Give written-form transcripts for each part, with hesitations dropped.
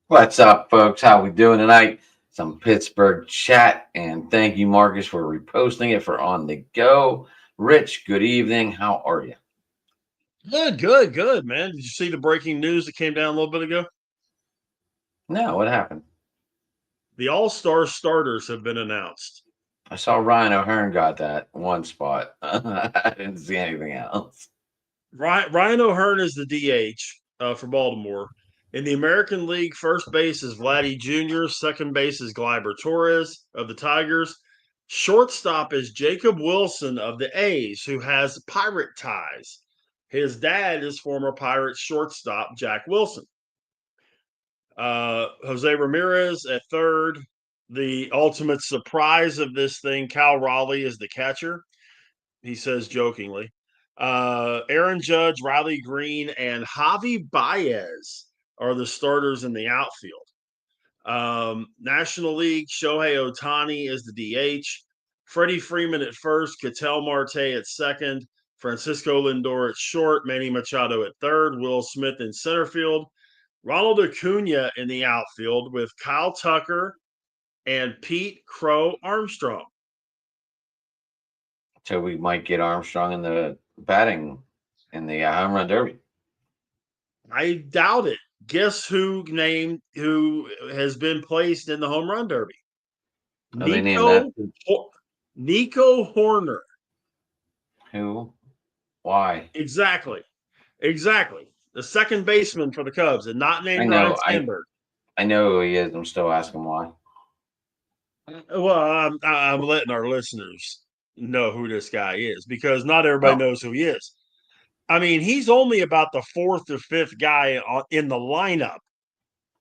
What's up, folks? How we doing tonight? Some Pittsburgh chat, and thank you, Marcus, for reposting it for On the Go. Rich, good evening. How are you? Good, man. Did you see the breaking news that came down a little bit ago? No, what happened? The All-Star starters have been announced. I saw Ryan O'Hearn got that one spot. I didn't see anything else. Ryan O'Hearn is the DH for Baltimore. In the American League, first base is Vladdy Jr., second base is Gleyber Torres of the Tigers. Shortstop is Jacob Wilson of the A's, who has Pirate ties. His dad is former Pirates shortstop Jack Wilson. Jose Ramirez at third. The ultimate surprise of this thing, Cal Raleigh is the catcher. He says jokingly. Aaron Judge, Riley Green, and Javi Baez are the starters in the outfield. National League, Shohei Ohtani is the DH. Freddie Freeman at first, Ketel Marte at second, Francisco Lindor at short, Manny Machado at third, Will Smith in center field, Ronald Acuna in the outfield with Kyle Tucker and Pete Crow Armstrong. So we might get Armstrong in the batting in the home run derby. I doubt it. Guess who has been placed in the home run derby? Oh, they named that. Nico Horner. Who? Why? Exactly. The second baseman for the Cubs, and not I named Ryan know. Sandberg. I know who he is. I'm still asking why. Well, I'm letting our listeners know who this guy is because not everybody Oh, knows who he is. I mean, he's only about the fourth or fifth guy in the lineup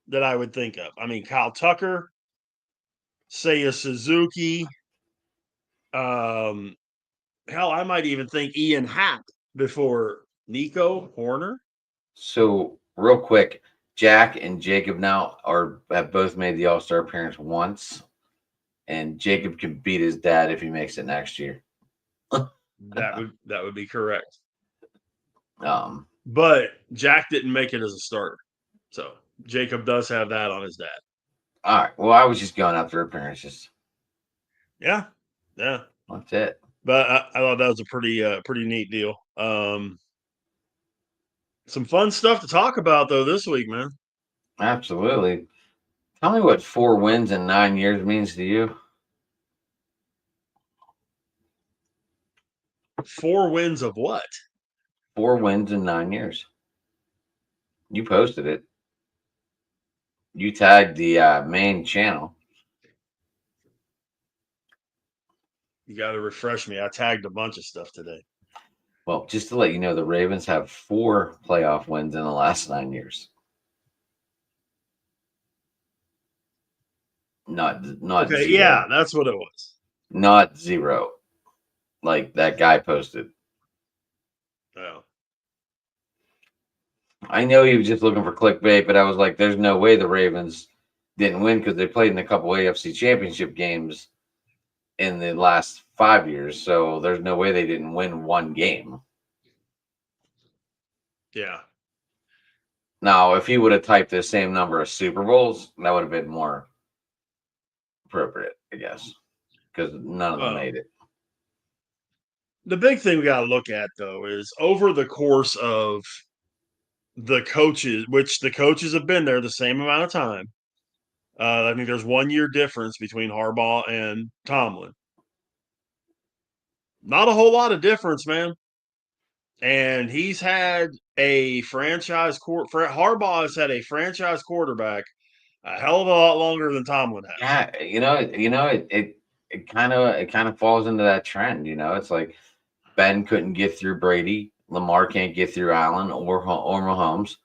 that I would think of. I mean, Kyle Tucker, Seiya Suzuki, hell, I might even think Ian Happ before Nico Horner. so real quick, Jack and Jacob now have both made the All Star appearance once, and Jacob can beat his dad if he makes it next year. That would be correct. um, But Jack didn't make it as a starter, so Jacob does have that on his dad. all right. Well, I was just going after appearances. Yeah, yeah. That's it. But I thought that was a pretty neat deal. Some fun stuff to talk about though this week, man. Absolutely. Tell me what 4 wins in 9 years means to you. 4 wins of what? 4 wins in 9 years. You posted it. You tagged the main channel. You got to refresh me. I tagged a bunch of stuff today. Well, just to let you know, the Ravens have 4 playoff wins in the last 9 years. Not Okay, yeah, zero. that's what it was. Not zero. Like that guy posted. Yeah. I know he was just looking for clickbait, but I was like, there's no way the Ravens didn't win because they played in a couple AFC championship games in the last 5 years. So there's no way they didn't win one game. Yeah. Now, if he would have typed the same number of Super Bowls, that would have been more appropriate, I guess, because none of them Well, made it. the big thing we got to look at though is over the course of the coaches, which the coaches have been there the same amount of time. I think there's 1 year difference between Harbaugh and Tomlin. Not a whole lot of difference, man. And he's had a Harbaugh has had a franchise quarterback a hell of a lot longer than Tomlin has. Yeah, it kind of falls into that trend. It's like Ben couldn't get through Brady, Lamar can't get through Allen or Mahomes.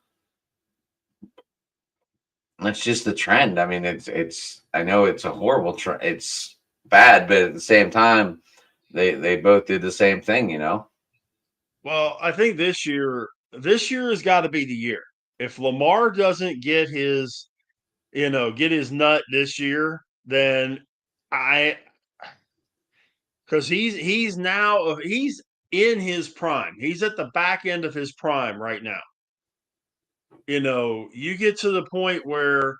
That's just the trend. I mean, it's. I know it's a horrible trend. It's bad, but at the same time, they both did the same thing. Well, I think this year has got to be the year. If Lamar doesn't get his nut this year, then I because he's in his prime. He's at the back end of his prime right now. You get to the point where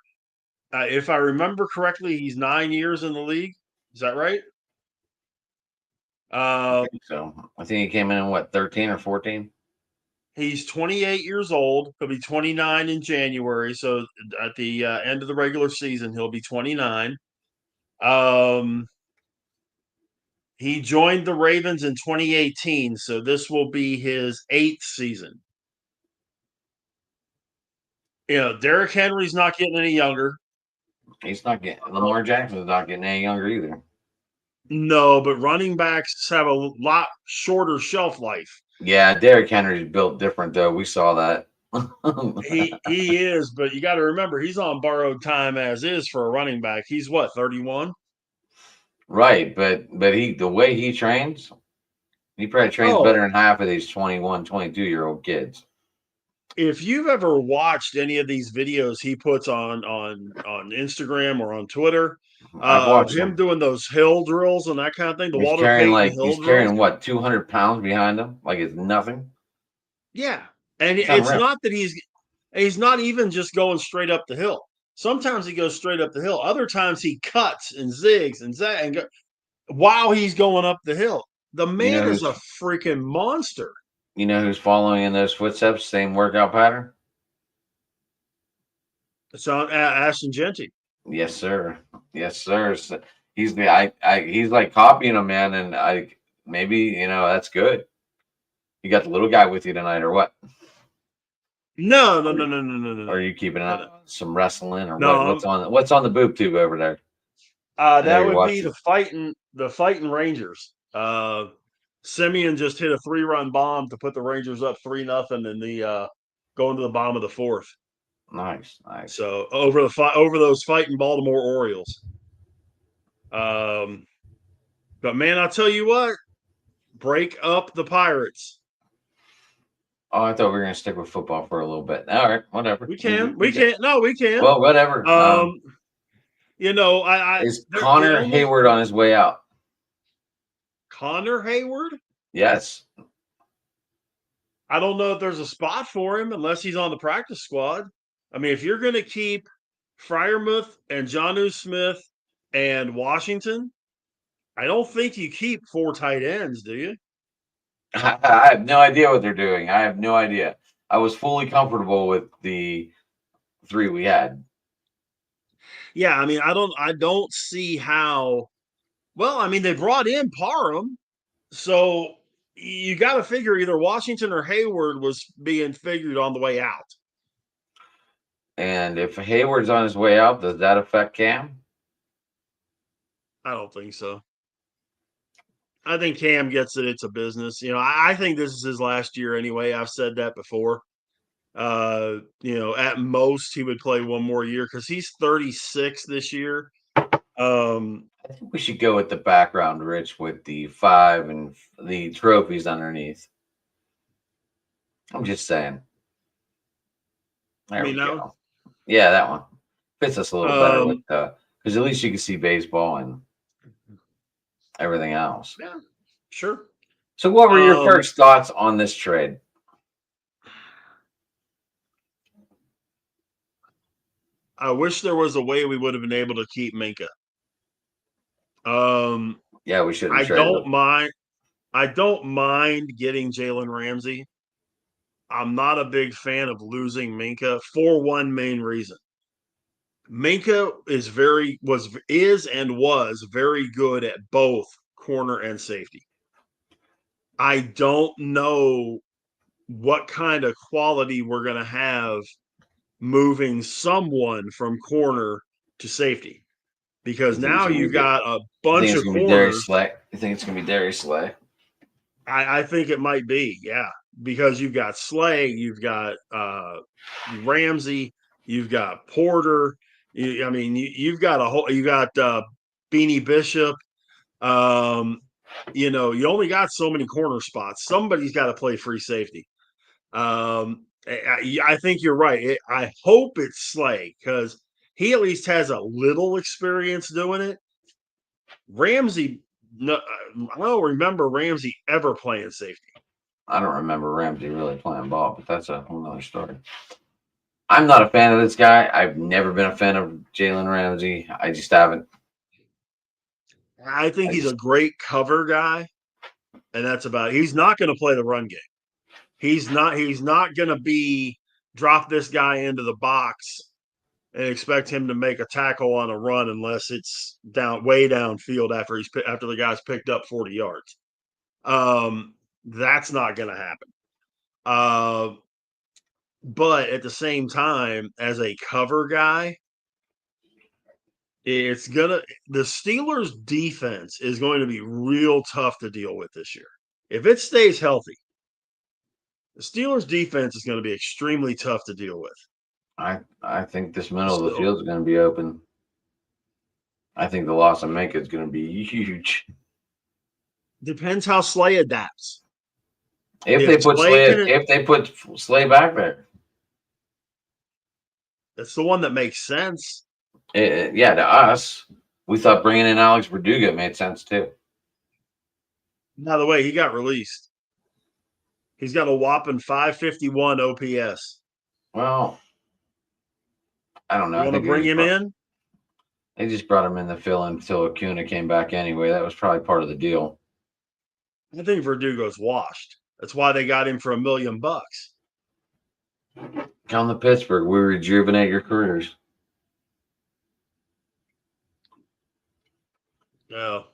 If I remember correctly, he's 9 years in the league. Is that right? I Um, think so. I think he came in what, 13 or 14? he's 28 years old. He'll be 29 in January. So at the end of the regular season, he'll be 29. Um, he joined the Ravens in 2018. So this will be his 8th season. Derrick Henry's not getting any younger. He's not getting Lamar Jackson's not getting any younger either. No, but running backs have a lot shorter shelf life. Yeah, Derrick Henry's built different though. We saw that. He is, but you got to remember he's on borrowed time as is for a running back. He's what, 31? Right, but the way he trains, he probably trains better Oh, than half of these 21, 22-year-old kids. if you've ever watched any of these videos he puts on Instagram or on Twitter, I've of watched him him. doing those hill drills and that kind of thing, the Walter Payton hill He's drills. carrying what, 200 pounds behind him, like it's nothing. Yeah, and It's it's unreal. not that he's not even just going straight up the hill. Sometimes he goes straight up the hill. Other times he cuts and zigs and while he's going up the hill. The You know man is who's a freaking monster. following in those footsteps, same workout pattern? It's on Ashton Genty. Yes, sir. Yes, sir. So he's like copying him, man, and maybe that's good. You got the little guy with you tonight, or what? No, no, Or, no, no, no, no, no, or are no. you keeping No, up no. some wrestling, or what? No, What's on the boob tube over there? I know that you're would be watching. the fighting Rangers. Simeon just hit a 3-run bomb to put the Rangers up 3-0 in the going to the bottom of the 4th. Nice, nice. So over those fighting Baltimore Orioles. But man, I'll tell you what, break up the Pirates. Oh, I thought we were gonna stick with football for a little bit. All right, whatever. We can, we can. No, we can. Well, whatever. Um, I Is they Connor almost Hayward on his way out? Connor Hayward. Yes. I don't know if there's a spot for him unless he's on the practice squad. I mean, if you're going to keep Fryermuth and Jonnu Smith and Washington, I don't think you keep 4 tight ends, do you? I have no idea what they're doing. I have no idea. I was fully comfortable with the 3 we had. Yeah, I mean, I don't see how. Well, I mean, they brought in Parham, so you got to figure either Washington or Hayward was being figured on the way out. And if Hayward's on his way out, does that affect Cam? I don't think so. I think Cam gets it. It's a business. I think this is his last year anyway. I've said that before. At most he would play one more year because he's 36 this year. I think we should go with the background, Rich, with the 5 and the trophies underneath. I'm just saying. There we go. Yeah, that one fits us a little better with because at least you can see baseball and everything else. Yeah, sure. So, what were your first thoughts on this trade? I wish there was a way we would have been able to keep Minka. Yeah, we shouldn't I trade don't him. mind. I don't mind getting Jalen Ramsey. I'm not a big fan of losing Minka for one main reason. Minka is very good at both corner and safety. I don't know what kind of quality we're going to have moving someone from corner to safety because now you've got a bunch of corners. You think it's going to be Darius Slay? I think it might be, yeah, because you've got Slay, you've got Ramsey, you've got Porter. You've got Beanie Bishop. You only got so many corner spots. Somebody's got to play free safety. I think you're right. I hope it's Slay because he at least has a little experience doing it. Ramsey, no, I don't remember Ramsey ever playing safety. I don't remember Ramsey really playing ball, but that's a whole nother story. I'm not a fan of this guy. I've never been a fan of Jalen Ramsey. I just haven't. I think I he's a just great cover guy, and that's about it. He's not going to play the run game. He's not going to be drop this guy into the box and expect him to make a tackle on a run unless it's way downfield after the guy's picked up 40 yards. That's not going to happen. But at the same time, as a cover guy, the Steelers defense is going to be real tough to deal with this year. If it stays healthy, the Steelers defense is going to be extremely tough to deal with. I think this middle of the So field is going to be open. I think the loss of Minka is going to be huge. depends how Slay adapts. If If Slay If they put Slay back there, that's the one that makes sense. yeah, to us, we thought bringing in Alex Verdugo made sense too. By the way, he got released. He's got a whopping 551 OPS. Well, I don't know. You I want to think bring him in? they just brought him in to fill in until Acuna came back anyway. That was probably part of the deal. I think Verdugo's washed. That's why they got him for $1 million. Come to Pittsburgh, we rejuvenate your careers. No.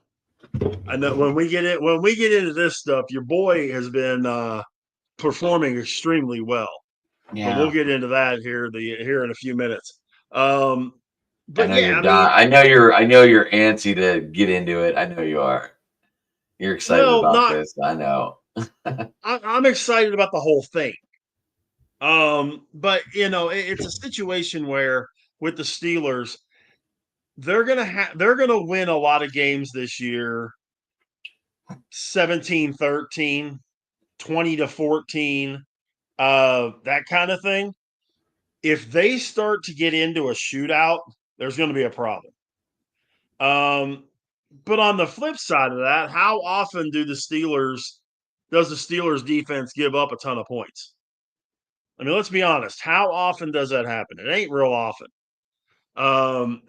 I know when we get into this stuff, your boy has been performing extremely well. Yeah, But we'll get into that here in a few minutes. But yeah, I mean, I know you're antsy to get into it. I know you are. You're excited well, about not. this. I know. I'm excited about the whole thing. But it's a situation where with the Steelers, they're gonna win a lot of games this year. 17-13, 20-14, that kind of thing. If they start to get into a shootout, there's going to be a problem. But on the flip side of that, how often does the Steelers defense give up a ton of points? I mean, let's be honest. How often does that happen? It ain't real often.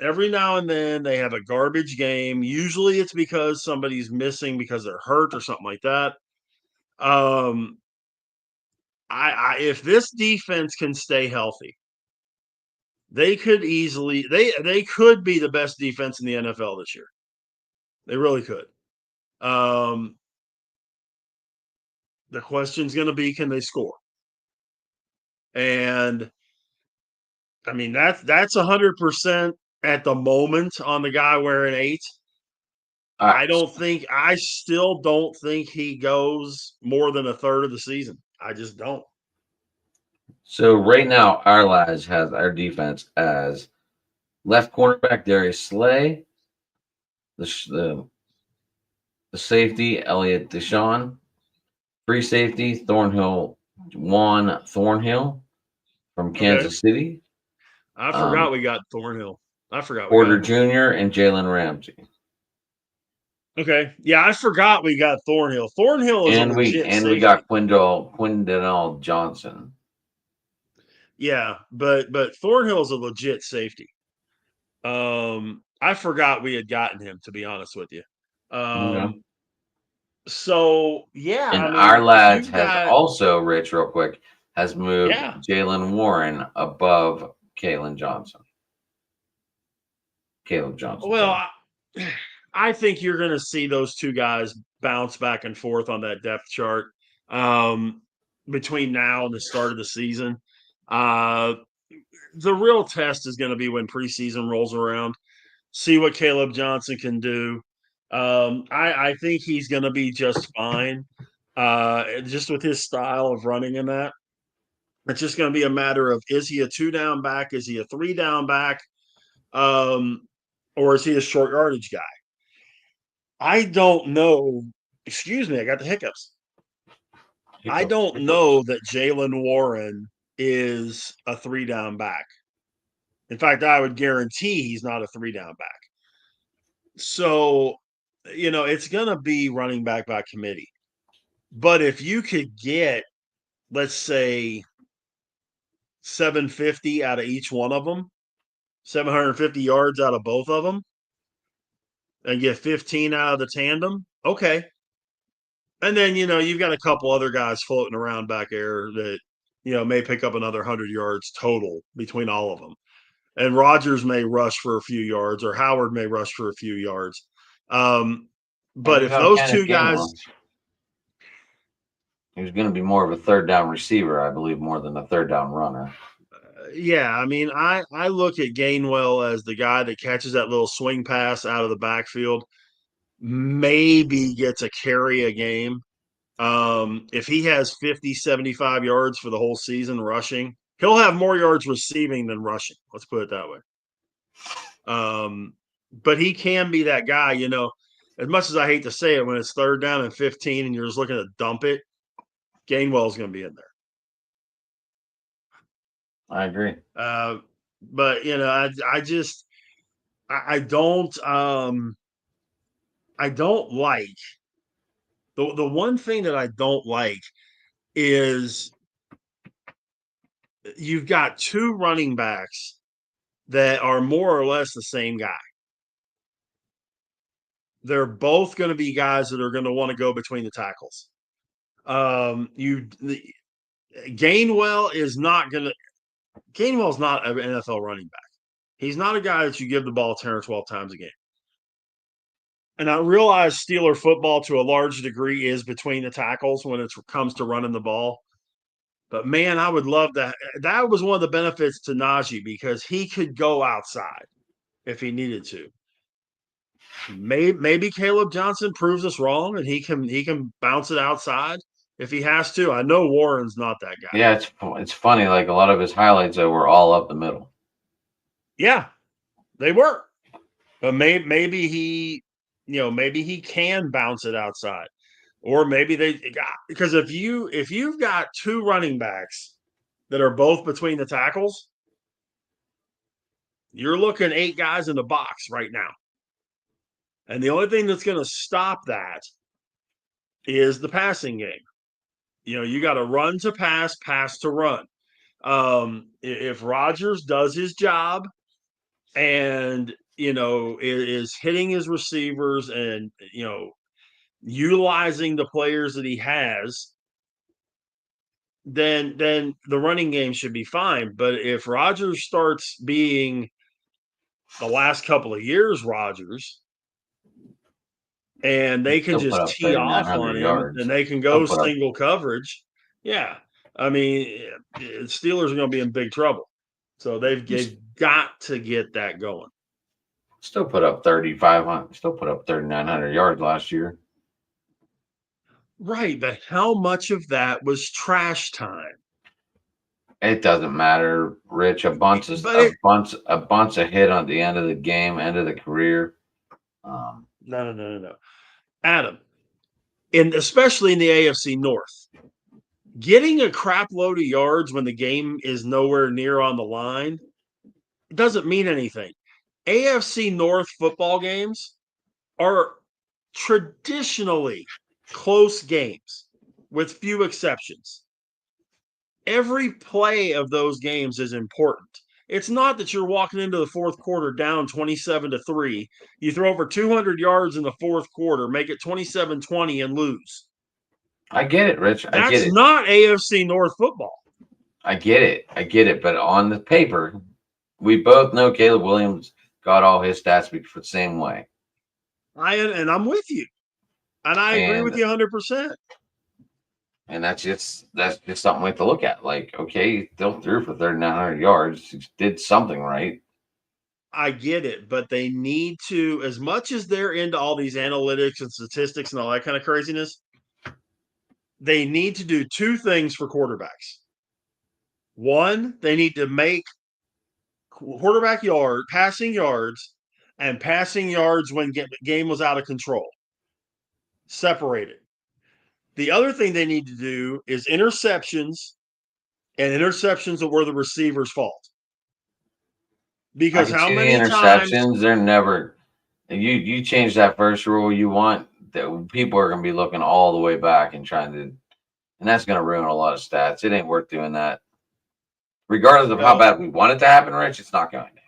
Every now and then they have a garbage game. Usually it's because somebody's missing because they're hurt or something like that. If this defense can stay healthy, they could easily they could be the best defense in the NFL this year. They really could. The question's going to be, can they score? And I mean that's 100% at the moment on the guy wearing 8. I still don't think he goes more than a third of the season. I just don't. So right now, our lads has our defense as left cornerback Darius Slay, the safety Elliot Deshawn, free safety Juan Thornhill from Okay. Kansas City. I forgot we got Thornhill. I forgot we Porter got him. Jr. and Jalen Ramsey. Okay. Yeah, I forgot we got Thornhill. Thornhill is a legit safety. We got Quindell Johnson. Yeah, but Thornhill's a legit safety. I forgot we had gotten him, to be honest with you. So yeah, and I mean, our lads has also Rich real quick has moved Jalen Warren above Caleb Johnson. Well, I think you're going to see those two guys bounce back and forth on that depth chart between now and the start of the season. The real test is going to be when preseason rolls around. See what Caleb Johnson can do. I think he's going to be just fine, just with his style of running in that. It's just going to be a matter of, is he a 2-down back? Is he a 3-down back? Or is he a short yardage guy? I don't know. Excuse me, I got the hiccups. I don't know that Jalen Warren is a 3-down back. In fact, I would guarantee he's not a 3-down back. So, it's going to be running back by committee. But if you could get, let's say, 750 out of each one of them, 750 yards out of both of them, and get 15 out of the tandem, okay. And then, you've got a couple other guys floating around back there that, may pick up another 100 yards total between all of them. And Rodgers may rush for a few yards, or Howard may rush for a few yards. But if those two guys, he was going to be more of a third down receiver, I believe, more than a third down runner. Yeah, I mean, I look at Gainwell as the guy that catches that little swing pass out of the backfield, maybe gets a carry a game. If he has 50, 75 yards for the whole season rushing, he'll have more yards receiving than rushing. Let's put it that way. But he can be that guy, as much as I hate to say it, when it's third down and 15 and you're just looking to dump it, Gainwell's going to be in there. I agree. But I don't like the one thing that I don't like is you've got two running backs that are more or less the same guy. They're both going to be guys that are going to want to go between the tackles. Gainwell is not going to. Gainwell's not an NFL running back. He's not a guy that you give the ball 10 or 12 times a game. And I realize Steeler football to a large degree is between the tackles when it comes to running the ball. But, man, I would love that. That was one of the benefits to Najee because he could go outside if he needed to. Maybe Caleb Johnson proves us wrong and he can bounce it outside if he has to. I know Warren's not that guy. Yeah, it's funny. Like a lot of his highlights were all up the middle. Yeah, they were. But maybe he can bounce it outside. Or maybe because if you've got two running backs that are both between the tackles, you're looking 8 guys in the box right now. And the only thing that's going to stop that is the passing game. You got to run to pass, pass to run. If Rodgers does his job and, is hitting his receivers and, utilizing the players that he has, then the running game should be fine. But if Rodgers starts being the last couple of years Rodgers, and they can just tee off on him yards. and they can go single coverage, yeah. I mean, Steelers are going to be in big trouble. So they've got to get that going. Still put up 3,500. Still put up 3,900 yards last year. Right, but how much of that was trash time? It doesn't matter, Rich. A bunch of hit on the end of the game, end of the career. No. Adam, and especially in the AFC North, getting a crap load of yards when the game is nowhere near on the line doesn't mean anything. AFC North football games are traditionally close games with few exceptions. Every play of those games is important. It's not that you're walking into the fourth quarter down 27-3. You throw over 200 yards in the fourth quarter, make it 27-20 and lose. I get it, Rich. I get it. That's not AFC North football. I get it. But on the paper, we both know Caleb Williams got all his stats the same way. I'm with you. And I agree with you 100%. And that's just something we have to look at. Like, okay, he still threw for 3,900 yards. He did something right. I get it, but they need to, as much as they're into all these analytics and statistics and all that kind of craziness, they need to do two things for quarterbacks. One, they need to make quarterback passing yards and passing yards when game was out of control separated. The other thing they need to do is interceptions, and interceptions that were the receiver's fault. Because how many interceptions? Times they're never. You change that first rule, you want that people are going to be looking all the way back and trying to, and that's going to ruin a lot of stats. It ain't worth doing that. regardless of how bad we want it to happen, Rich, it's not going to happen.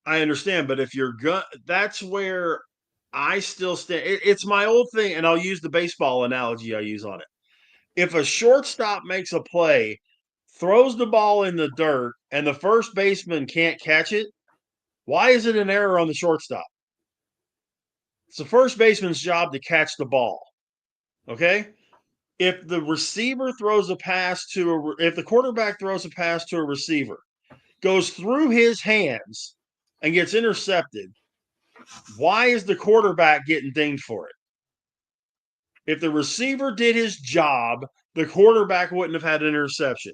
I understand, but if you're that's where I still stand. It's my old thing, and I'll use the baseball analogy I use on it. If a shortstop makes a play, throws the ball in the dirt, and the first baseman can't catch it, why is it an error on the shortstop? It's the first baseman's job to catch the ball. Okay? If the receiver throws a pass if the quarterback throws a pass to a receiver, goes through his hands and gets intercepted, why is the quarterback getting dinged for it? If the receiver did his job, the quarterback wouldn't have had an interception.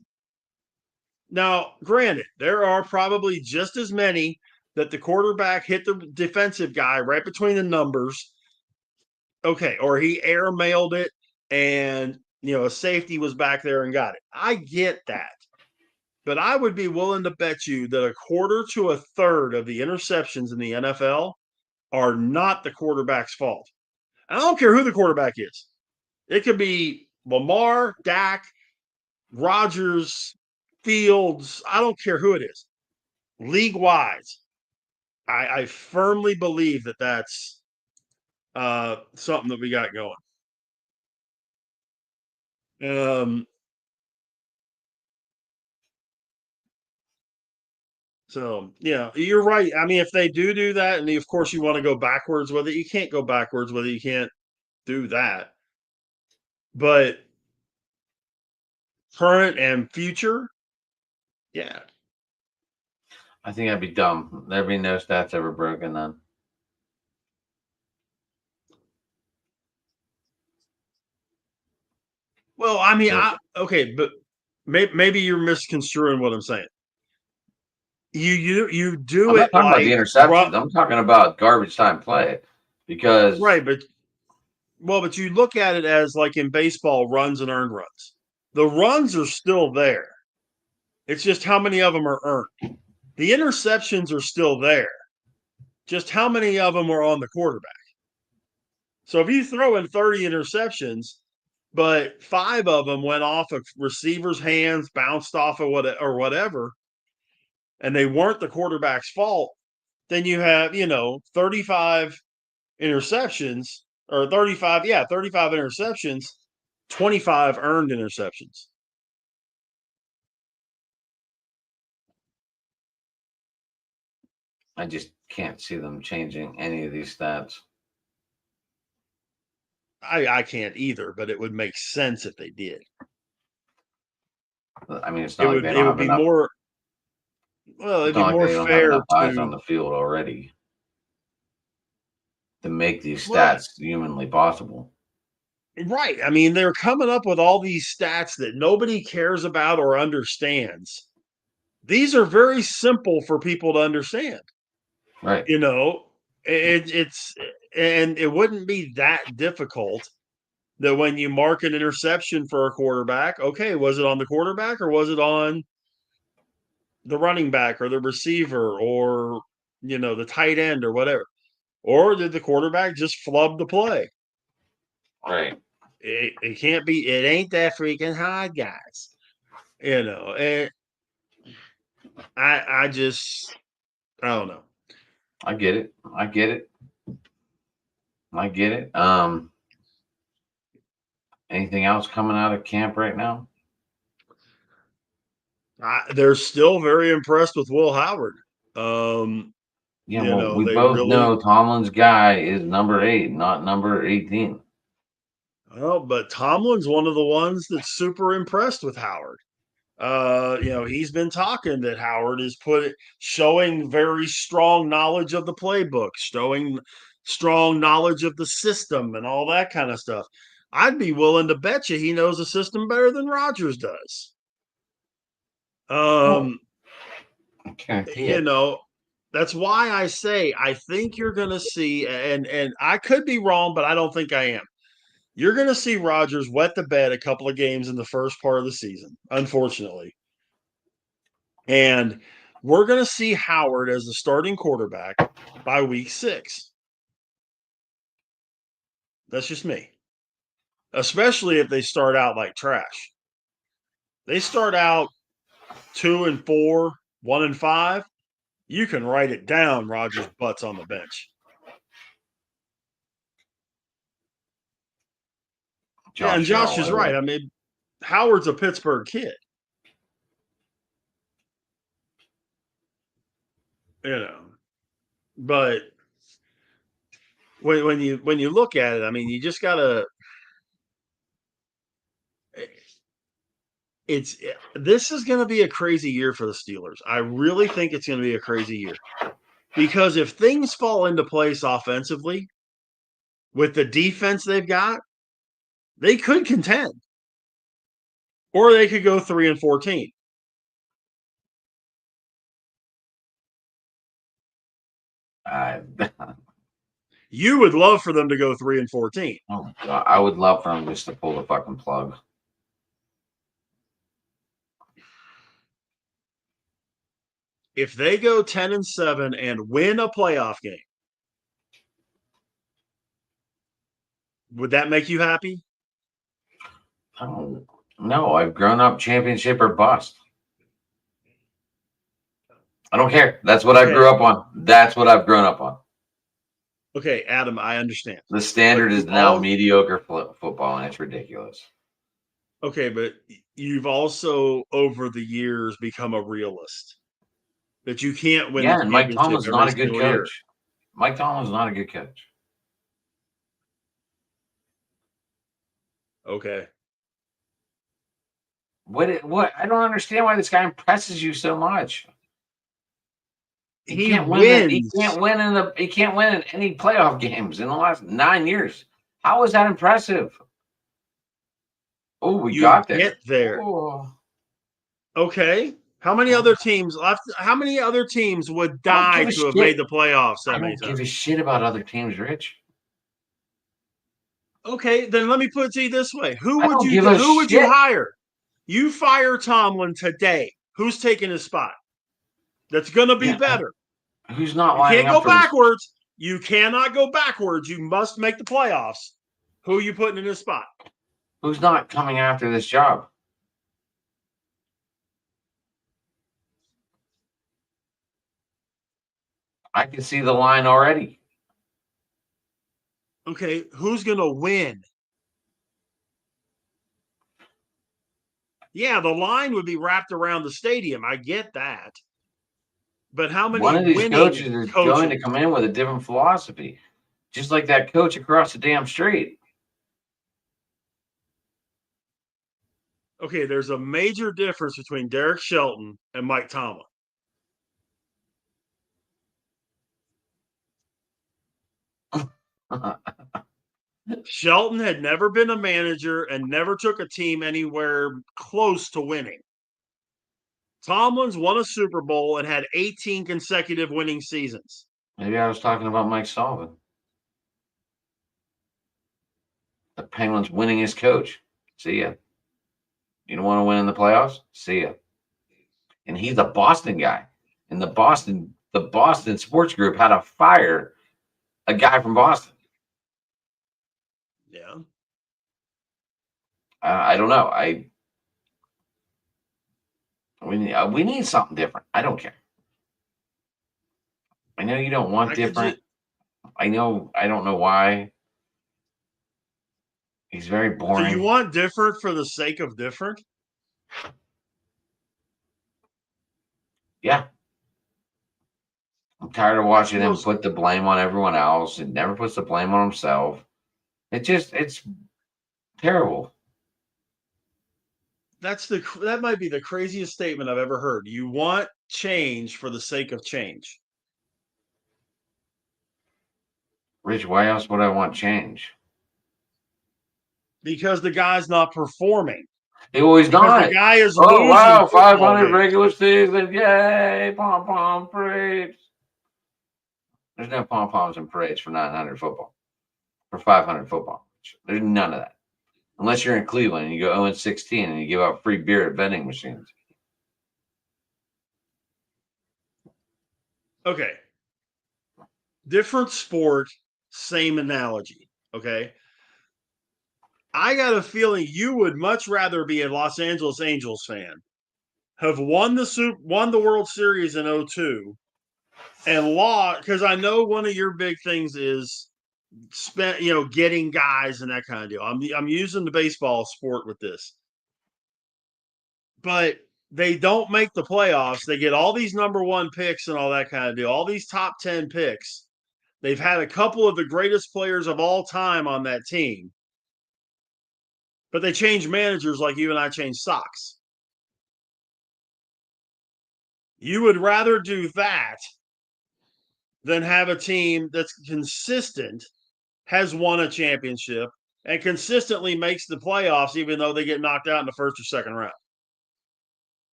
Now, granted, there are probably just as many that the quarterback hit the defensive guy right between the numbers. Okay, or he airmailed it and, a safety was back there and got it. I get that. But I would be willing to bet you that a quarter to a third of the interceptions in the NFL are not the quarterback's fault. And I don't care who the quarterback is. It could be Lamar, Dak, Rodgers, Fields. I don't care who it is. League wise, I firmly believe that that's something that we got going. So, yeah, you're right. I mean, if they do that, and of course you want to go backwards with it, you can't go backwards with it. You can't do that. But current and future, yeah. I think that'd be dumb. There'd be no stats ever broken then. Well, I mean, okay, but maybe you're misconstruing what I'm saying. You do I'm not it talking about the like interceptions. I'm talking about garbage time play because right, but you look at it as like in baseball, runs and earned runs. The runs are still there. It's just how many of them are earned. The interceptions are still there. Just how many of them are on the quarterback? So if you throw in 30 interceptions, but 5 of them went off of receivers' hands, bounced off of whatever, and they weren't the quarterback's fault, then you have, 35 interceptions or 35 interceptions, 25 earned interceptions. I just can't see them changing any of these stats. I can't either, but it would make sense if they did. I mean, it's not like they It don't would have be enough. more. Well, it'd It's be not like more they don't have fair enough eyes on to. the field already to make these Well, stats humanly possible. right. I mean, they're coming up with all these stats that nobody cares about or understands. These are very simple for people to understand. Right. It's and it wouldn't be that difficult that when you mark an interception for a quarterback, okay, was it on the quarterback or was it on the running back or the receiver or the tight end or whatever? Or did the quarterback just flub the play? Right. It can't be. It ain't that freaking hard, guys. And I just I don't know. I get it. I get it. I get it. Anything else coming out of camp right now? They're still very impressed with Will Howard. Yeah, well, we They both really. know Tomlin's guy is number 8, not number 18. Well, but Tomlin's one of the ones that's super impressed with Howard. He's been talking that Howard is showing very strong knowledge of the playbook, showing strong knowledge of the system and all that kind of stuff. I'd be willing to bet you he knows the system better than Rodgers does. Okay. That's why I say I think you're going to see, and I could be wrong, but I don't think I am. You're going to see Rodgers wet the bed a couple of games in the first part of the season, unfortunately. And we're going to see Howard as the starting quarterback by week 6. That's just me. Especially if they start out like trash. They start out 2-4, 1-5, you can write it down. Rodgers' butt's on the bench. Yeah, and Josh is right. I mean, Howard's a Pittsburgh kid. But when you look at it, I mean, you just gotta. This is going to be a crazy year for the Steelers. I really think it's going to be a crazy year because if things fall into place offensively with the defense they've got, they could contend, or they could go 3-14. You would love for them to go 3-14. Oh, God, I would love for them just to pull the fucking plug. If they go 10-7 and win a playoff game, would that make you happy? I don't know. I've grown up championship or bust. I don't care. That's what I grew up on. That's what I've grown up on. Okay, Adam, I understand. The standard is now mediocre football, and it's ridiculous. Okay, but you've also, over the years, become a realist. That you can't win. Yeah, and Mike Tomlin's not a good coach. Mike Tomlin's not a good coach. Okay. What? I don't understand why this guy impresses you so much. He wins. He can't win in any playoff games in the last 9 years. How is that impressive? Oh, we got there. Get there. Oh. Okay. How many other teams left? How many other teams would die to have made the playoffs? I don't give a shit about other teams, Rich. Okay, then let me put it to you this way: who would you hire? You fire Tomlin today. Who's taking his spot? That's going to be better. Who's not? You can't go backwards. You cannot go backwards. You must make the playoffs. Who are you putting in his spot? Who's not coming after this job? I can see the line already. Okay, who's going to win? Yeah, the line would be wrapped around the stadium. I get that. But how many one of these coaches is going to come in with a different philosophy, just like that coach across the damn street? Okay, there's a major difference between Derek Shelton and Mike Tomlin. Shelton had never been a manager and never took a team anywhere close to winning. Tomlin's won a Super Bowl and had 18 consecutive winning seasons. Maybe I was talking about Mike Sullivan. The Penguins winning his coach. See ya. You don't want to win in the playoffs? See ya. And he's a Boston guy. And the Boston sports group had to fire a guy from Boston. Yeah. I don't know. We need something different. I don't care. I know you don't want different. I know. I don't know why. He's very boring. So you want different for the sake of different? Yeah. I'm tired of watching him put the blame on everyone else and never puts the blame on himself. It's terrible. That might be the craziest statement I've ever heard. You want change for the sake of change. Rich, why else would I want change? Because the guy's not performing. He always not. The guy is losing. Wow, 500 regular season. Yay, pom-pom parades. There's no pom-poms and parades for 900 football. For 500 football. There's none of that. Unless you're in Cleveland and you go 0-16 and you give out free beer at vending machines. Okay. Different sport, same analogy. Okay. I got a feeling you would much rather be a Los Angeles Angels fan have won the World Series in 02 and lost, because I know one of your big things is getting guys and that kind of deal. I'm using the baseball sport with this. But they don't make the playoffs. They get all these number one picks and all that kind of deal, all these top 10 picks. They've had a couple of the greatest players of all time on that team, but they change managers like you and I change socks. You would rather do that than have a team that's consistent, has won a championship, and consistently makes the playoffs, even though they get knocked out in the first or second round.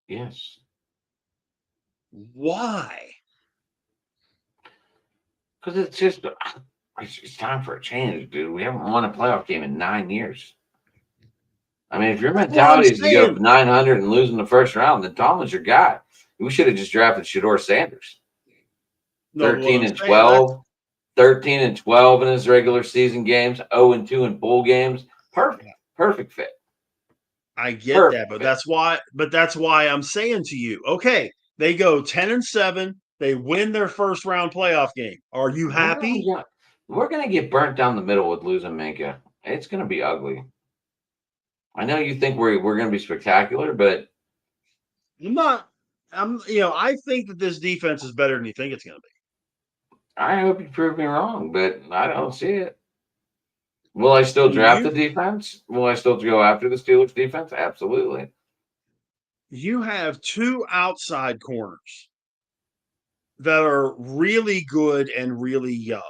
Yes. Why? Because it's time for a change, dude. We haven't won a playoff game in 9 years. I mean, if your mentality is to go 900 and lose in the first round, then Tomlin's your guy. We should have just drafted Shedeur Sanders. 13 and 12. 13 and 12 in his regular season games, 0 and 2 in bowl games. Perfect fit. I get that, but that's why I'm saying to you, okay, they go 10 and 7, they win their first round playoff game. Are you happy? We're gonna get burnt down the middle with losing Minkah. It's gonna be ugly. I know you think we're gonna be spectacular, but I think that this defense is better than you think it's gonna be. I hope you prove me wrong, but I don't see it. Will I still draft the defense? Will I still go after the Steelers defense? Absolutely. You have two outside corners that are really good and really young.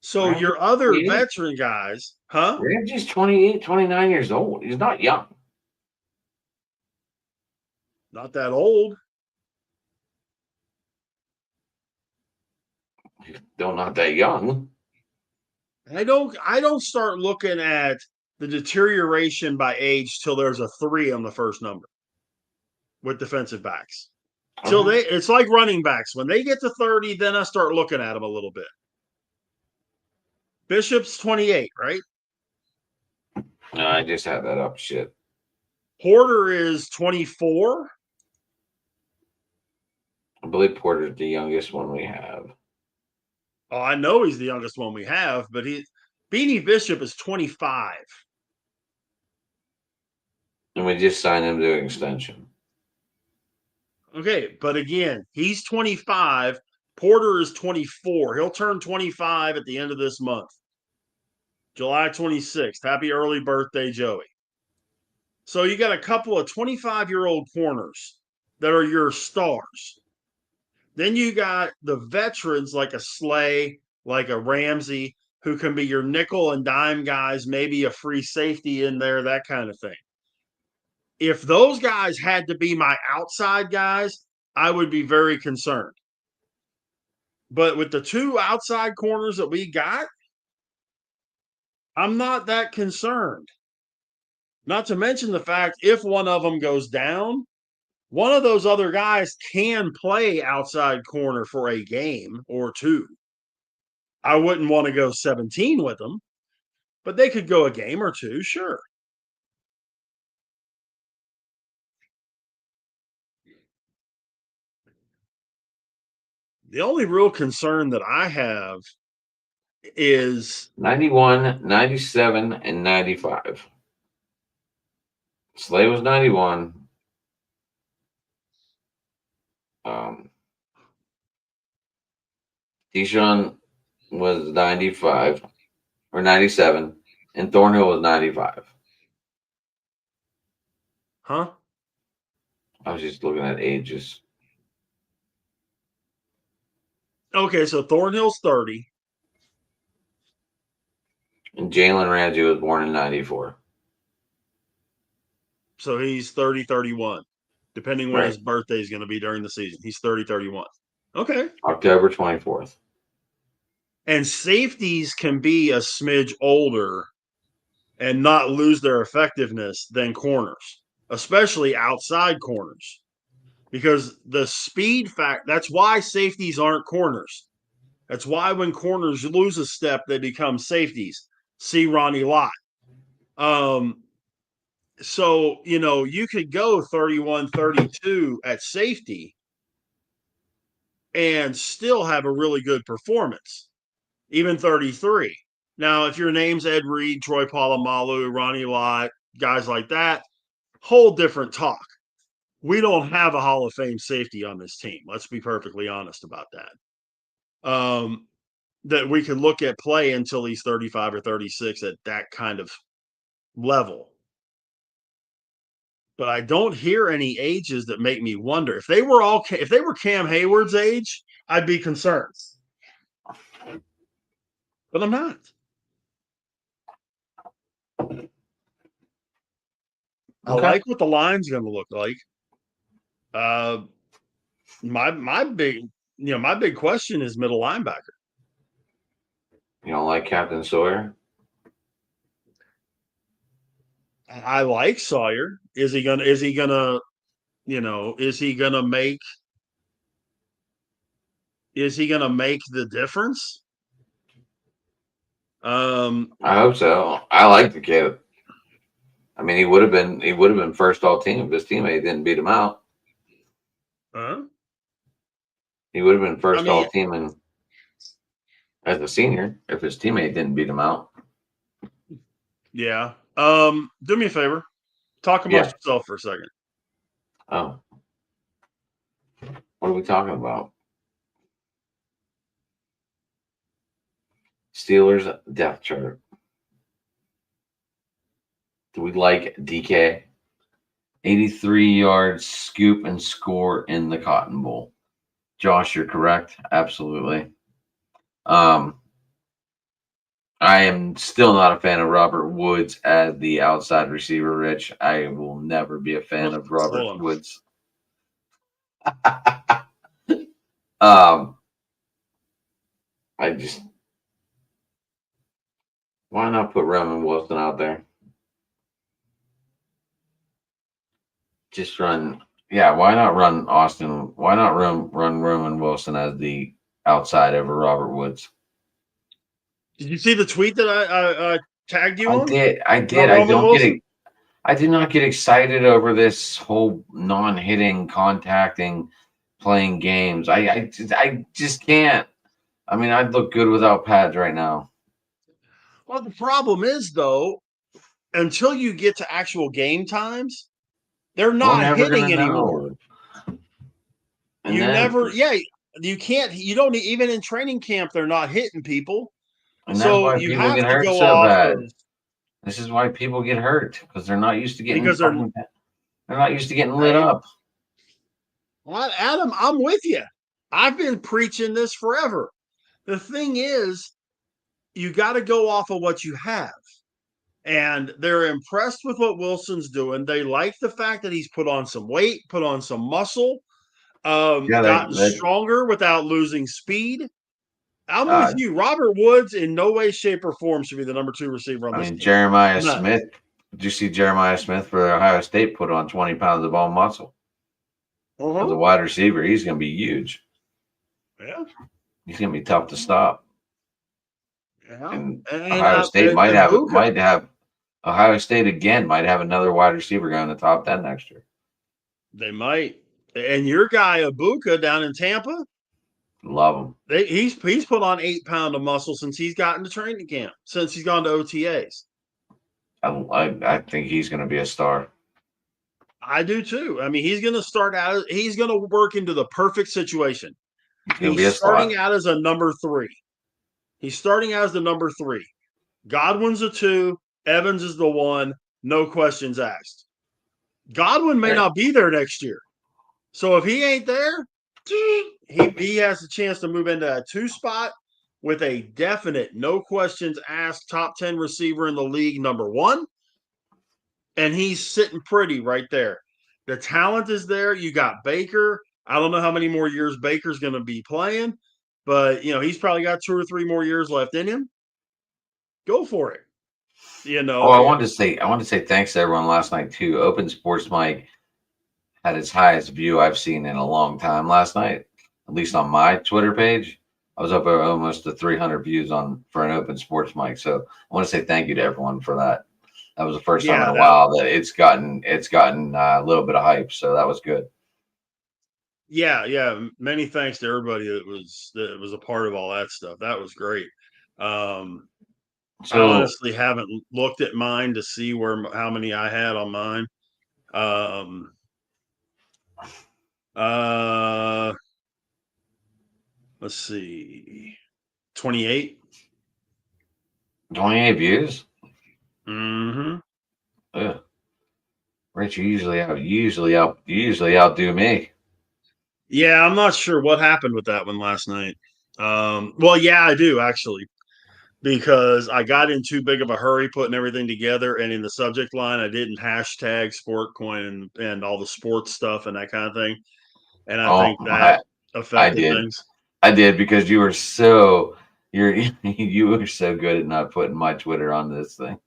So your other veteran guys, huh? Ramsey's 28, 29 years old. He's not young. Not that old. He's still not that young. I don't start looking at the deterioration by age till there's a 3 on the first number with defensive backs. It's like running backs. When they get to 30, then I start looking at them a little bit. Bishop's 28, right? No, I just had that up. Shit. Porter is 24. I believe Porter's the youngest one we have. Oh, I know he's the youngest one we have, but Beanie Bishop is 25. And we just signed him to an extension. Okay, but again, he's 25. Porter is 24. He'll turn 25 at the end of this month. July 26th. Happy early birthday, Joey. So you got a couple of 25-year-old corners that are your stars. Then you got the veterans like a Slay, like a Ramsey, who can be your nickel and dime guys, maybe a free safety in there, that kind of thing. If those guys had to be my outside guys, I would be very concerned. But with the two outside corners that we got, I'm not that concerned. Not to mention the fact if one of them goes down, one of those other guys can play outside corner for a game or two. I wouldn't want to go 17 with them, but they could go a game or two, sure. The only real concern that I have is 91, 97, and 95. Slay was 91. Deshaun was 95 or 97, and Thornhill was 95. Huh? I was just looking at ages. Okay, so Thornhill's 30. And Jalen Ramsey was born in 94. So he's 30, 31, depending when his birthday is going to be during the season. He's 30, 31. Okay. October 24th. And safeties can be a smidge older and not lose their effectiveness than corners, especially outside corners. Because the speed fact, that's why safeties aren't corners. That's why when corners lose a step, they become safeties. See Ronnie Lott. So, you could go 31-32 at safety and still have a really good performance, even 33. Now, if your name's Ed Reed, Troy Polamalu, Ronnie Lott, guys like that, whole different talk. We don't have a Hall of Fame safety on this team. Let's be perfectly honest about that. That we can look at play until he's 35 or 36 at that kind of level. But I don't hear any ages that make me wonder. If they were Cam Hayward's age, I'd be concerned. But I'm not. Okay. I like what the line's going to look like. My big question is middle linebacker. You don't like Captain Sawyer? I like Sawyer. Is he gonna make the difference? I hope so. I like the kid. I mean, he would have been first all team if his teammate didn't beat him out. Huh? He would have been first all team and as a senior if his teammate didn't beat him out. Yeah. Do me a favor. Talk about yourself for a second. Oh. What are we talking about? Steelers depth chart. Do we like DK? 83 yards, scoop and score in the Cotton Bowl. Josh, you're correct. Absolutely. I am still not a fan of Robert Woods as the outside receiver, Rich. I will never be a fan of Robert Woods. Why not put Roman Wilson out there? Just run. Yeah, why not run Austin? Why not run Roman Wilson as the outside over Robert Woods? Did you see the tweet that I tagged you on? I did. I did not get excited over this whole non-hitting, contacting, playing games. I just can't. I mean, I'd look good without pads right now. Well, the problem is, though, until you get to actual game times, they're not hitting anymore. You can't. You don't even in training camp. They're not hitting people. And that's why people get hurt so bad. This is why people get hurt because they're not used to getting they're not used to getting lit up. Well, Adam, I'm with you. I've been preaching this forever. The thing is, you got to go off of what you have. And they're impressed with what Wilson's doing. They like the fact that he's put on some weight, put on some muscle, gotten stronger without losing speed. I'm with you. Robert Woods in no way, shape, or form should be the number 2 receiver on this team. Jeremiah Smith. Did you see Jeremiah Smith for Ohio State put on 20 pounds of bone muscle? As a wide receiver, he's going to be huge. Yeah. He's going to be tough to stop. Yeah. And Ohio State might have Ohio State again might have another wide receiver going in the top 10 next year. They might. And your guy Buccos down in Tampa, love him. He's put on 8 pounds of muscle since he's gotten to training camp, since he's gone to OTAs. I think he's going to be a star. I do too. I mean, he's going to start out. He's going to work into the perfect situation. He's starting out as a number 3. He's starting out as the number 3. Godwin's a 2. Evans is the 1. No questions asked. Godwin may not be there next year. So if he ain't there, he has a chance to move into a 2 spot with a definite, no questions asked, top 10 receiver in the league, number 1. And he's sitting pretty right there. The talent is there. You got Baker. I don't know how many more years Baker's going to be playing, but he's probably got 2 or 3 more years left in him. Go for it. I wanted to say thanks to everyone last night too. Open Sports Mike had its highest view I've seen in a long time last night, at least on my Twitter page. I was up at almost to 300 views for an Open Sports Mic. So I want to say thank you to everyone for that. That was the first time in Yeah, a while that it's gotten a little bit of hype. So that was good. yeah. Many thanks to everybody that was a part of all that stuff. That was great. Um, I So honestly haven't looked at mine to see how many I had on mine. Um, uh, let's see, 28. 28 views. Mm-hmm. Ugh. Rich, you usually outdo me. Yeah, I'm not sure what happened with that one last night. Well, yeah, I do actually, because I got in too big of a hurry putting everything together, and in the subject line, I didn't hashtag SportCoin and all the sports stuff and that kind of thing, and I Oh, think that I affected did. things. I did because you're you were so good at not putting my Twitter on this thing.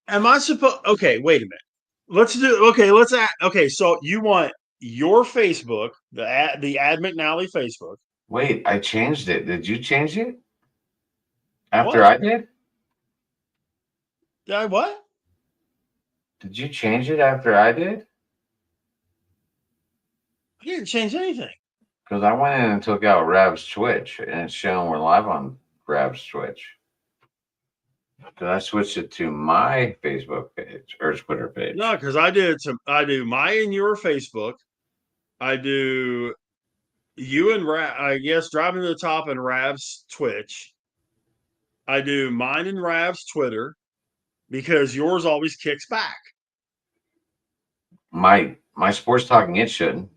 Am I supposed? Okay, wait a minute. Let's do. Okay, let's. Okay, so you want your Facebook, the Ad McNally Facebook. Wait, I changed it. Did you change it after What? I did? Did I what? Did you change it after I did? I didn't change anything. Because I went in and took out Rab's Twitch, and it's showing we're live on Rab's Twitch. Because I switched it to my Facebook page or Twitter No, page. because I do my and your Facebook. I do you and I guess driving to the top and Rav's Twitch. I do mine and Rav's Twitter because yours always kicks back. My sports talking it shouldn't.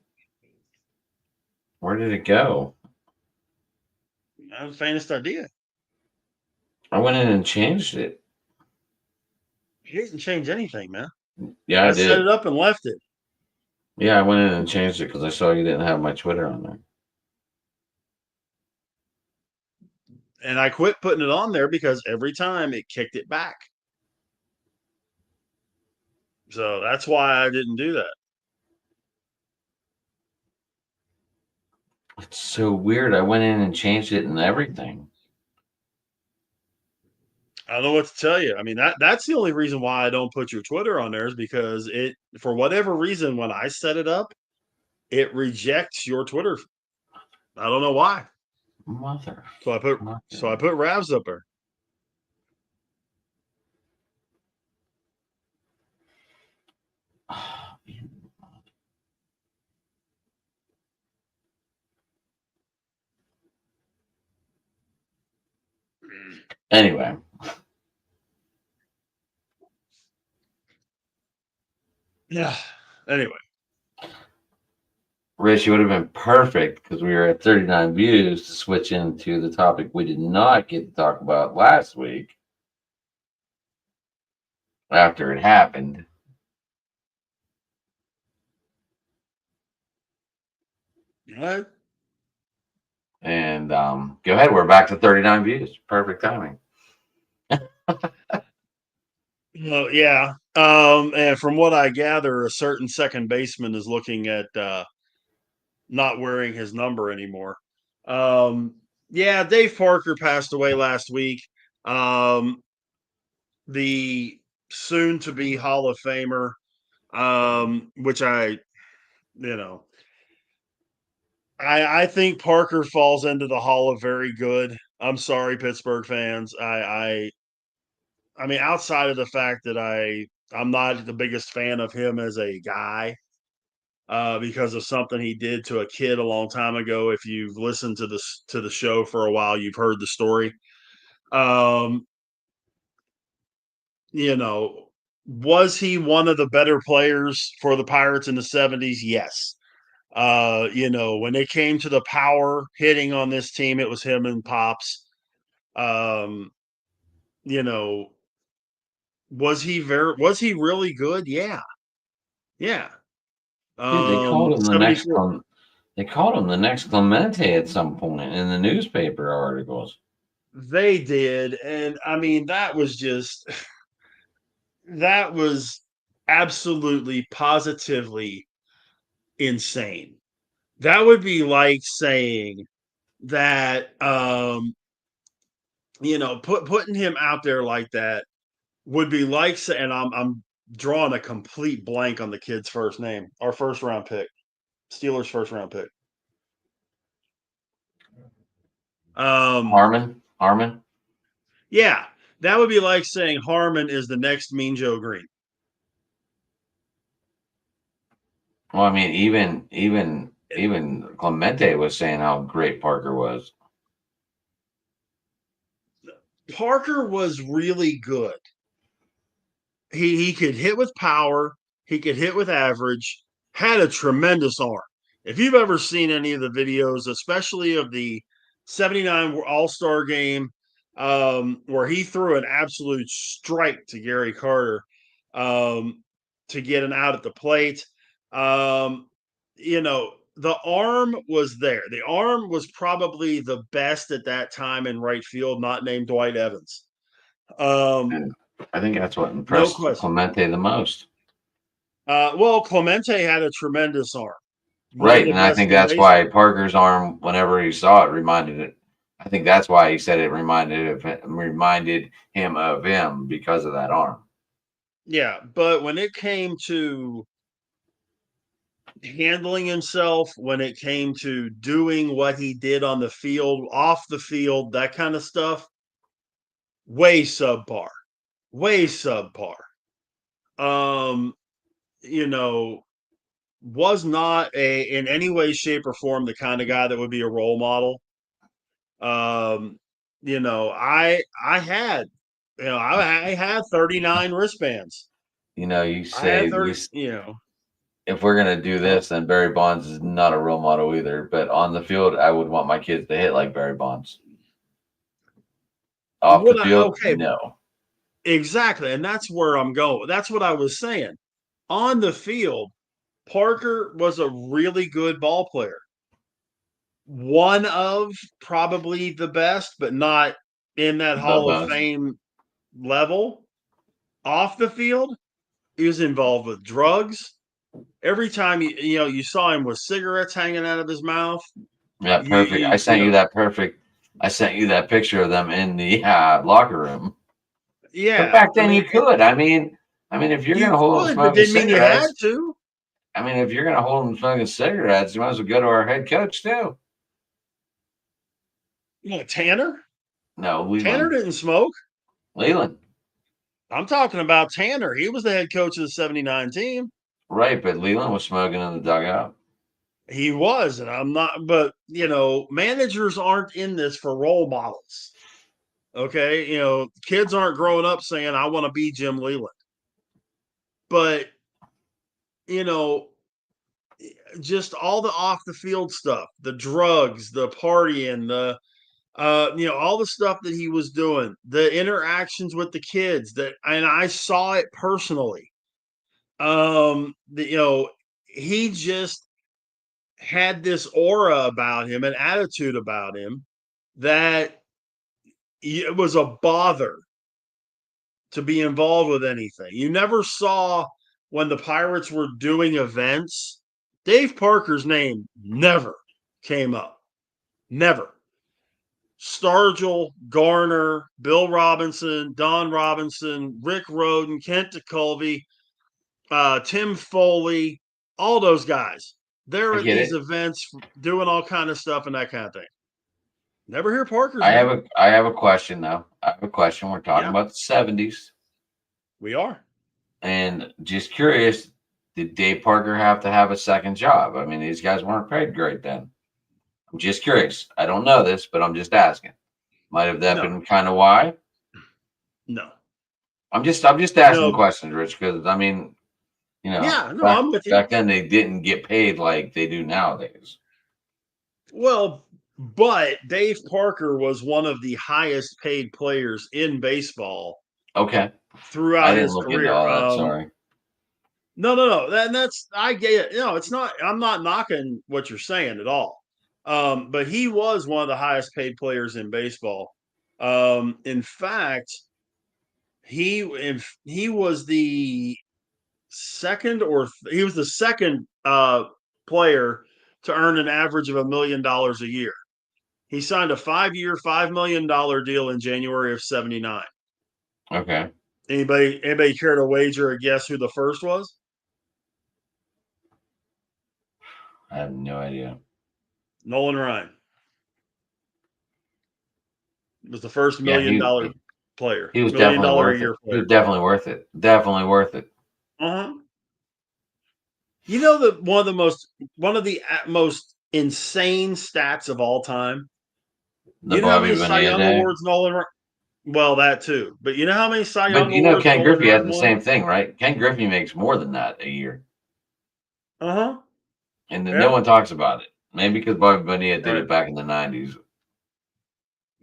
Where did it go? That was the faintest idea. I went in and changed it. You didn't change anything, man. Yeah, I I set did. it up and left it. Yeah, I went in and changed it because I saw you didn't have my Twitter on there. And I quit putting it on there because every time it kicked it back. So that's why I didn't do that. It's so weird. I went in and changed it and everything. I don't know what to tell you. I mean, that's the only reason why I don't put your Twitter on there is because it, for whatever reason, when I set it up, it rejects your Twitter. I don't know why. Mother. So I put Ravs up there. Anyway, Yeah. Anyway, Rich, you would have been perfect because we were at 39 views to switch into the topic we did not get to talk about last week after it happened. what? And go ahead. We're back to 39 views. Perfect timing. Well, yeah. And from what I gather, a certain second baseman is looking at not wearing his number anymore. Um, yeah, Dave Parker passed away last week. Um, the soon to be Hall of Famer, which you know, I think Parker falls into the Hall of Very Good. I'm sorry, Pittsburgh fans. I mean, outside of the fact that I'm not the biggest fan of him as a guy, because of something he did to a kid a long time ago. If you've listened to the show for a while, you've heard the story. Um, you know, was he one of the better players for the Pirates in the 70s? Yes. When they came to the power hitting on this team, it was him and Pops. Um, you know, was he really good? Yeah. Yeah. Dude, they called him the next 74. they called him the next Clemente at some point in the newspaper articles. They did. And I mean, that was absolutely positively insane. That would be like saying that putting him out there like that would be like, and I'm drawing a complete blank on the kid's first name. Our first round pick, Steelers' first round pick. Harmon. Yeah, that would be like saying Harmon is the next Mean Joe Green. Well, I mean, even Clemente was saying how great Parker was. Parker was really good. He could hit with power, he could hit with average, had a tremendous arm. If you've ever seen any of the videos, especially of the 79 All-Star game, where he threw an absolute strike to Gary Carter to get an out at the plate, the arm was there. The arm was probably the best at that time in right field, not named Dwight Evans. And I think that's what No impressed question. Clemente the most. Well, Clemente had a tremendous arm, one of Right. the And I best think in that's why baseball. Parker's arm, whenever he saw it, reminded it. I think that's why he said it reminded him of him because of that arm. Yeah, but when it came to handling himself, when it came to doing what he did on the field, off the field, that kind of stuff, way subpar, way subpar. Um, you know, was not in any way, shape, or form the kind of guy that would be a role model. Um, I had, I had 39 wristbands. You I had say 30, if we're gonna do uh, this, then Barry Bonds is not a role model either. But on the field, I would want my kids to hit like Barry Bonds. Off the field, okay, no. exactly. And that's where I'm going. That's what I was saying. On the field, Parker was a really good ball player. One of probably the best, but not in that The Hall of best. Fame level. Off the field, he was involved with drugs. Every time you saw him with cigarettes hanging out of his mouth, Yeah, you perfect. you you know, I sent you that picture of them in the locker room. But yeah. back I then, mean, you could. I mean, if you're you gonna hold them could, but smoking didn't mean you had cigarettes, to. I mean, if you're gonna hold them smoking cigarettes, you might as well go to our head coach too. Tanner. No, Tanner Leland. didn't smoke. Leland. I'm talking about Tanner. He was the head coach of the 79 team. Right, but Leland was smoking in the dugout. He was, and I'm not, but managers aren't in this for role models. Okay. Kids aren't growing up saying, I want to be Jim Leland. But, you know, just all the off the field stuff, the drugs, the partying, all the stuff that he was doing, the interactions with the kids and I saw it personally. He just had this aura about him, an attitude about him that it was a bother to be involved with anything. You never saw when the Pirates were doing events, Dave Parker's name never came up. Never. Stargell, Garner, Bill Robinson, Don Robinson, Rick Rhoden, Kent DeCulvey, Tim Foley, all those guys. They're I at get these it. events doing all kind of stuff and that kind of thing. Never hear Parker's name. I have a question though. I have a question. We're talking Yeah, about the 70s. we are. And just curious, did Dave Parker have to have a second job? I mean, these guys weren't paid great then. I'm just curious. I don't know this, but I'm just asking. Might have that No, been kind of why? no, I'm just asking no. questions, Rich, because I mean, Yeah, no, I'm with you. back then they didn't get paid like they do nowadays. Well, but Dave Parker was one of the highest paid players in baseball Okay. I throughout didn't his look into career. all that, sorry. No, no, no. That's I get it. No, it's not. I'm not knocking what you're saying at all. But he was one of the highest paid players in baseball. In fact, he was the he was the second player to earn an average of $1 million a year. He signed a 5-year, $5 million deal in January of '79. Okay. Anybody care to wager a guess who the first was? I have no idea. Nolan Ryan was the first $1 Yeah, million player, he was million definitely dollar a worth it. year He player. was definitely worth it. Definitely worth it. Uh-huh. You know that one of the most insane stats of all time. The You know how Bobby many Cy Bonilla Young day. awards Nolan? Well, that too. But you know how many Cy But Young you know, awards Ken Nolan Griffey has Ryan the won? same thing, right? Ken Griffey makes more than that a year, Uh huh. and then no Yeah. one talks about it. Maybe because Bobby Bonilla did Right. it back in the '90s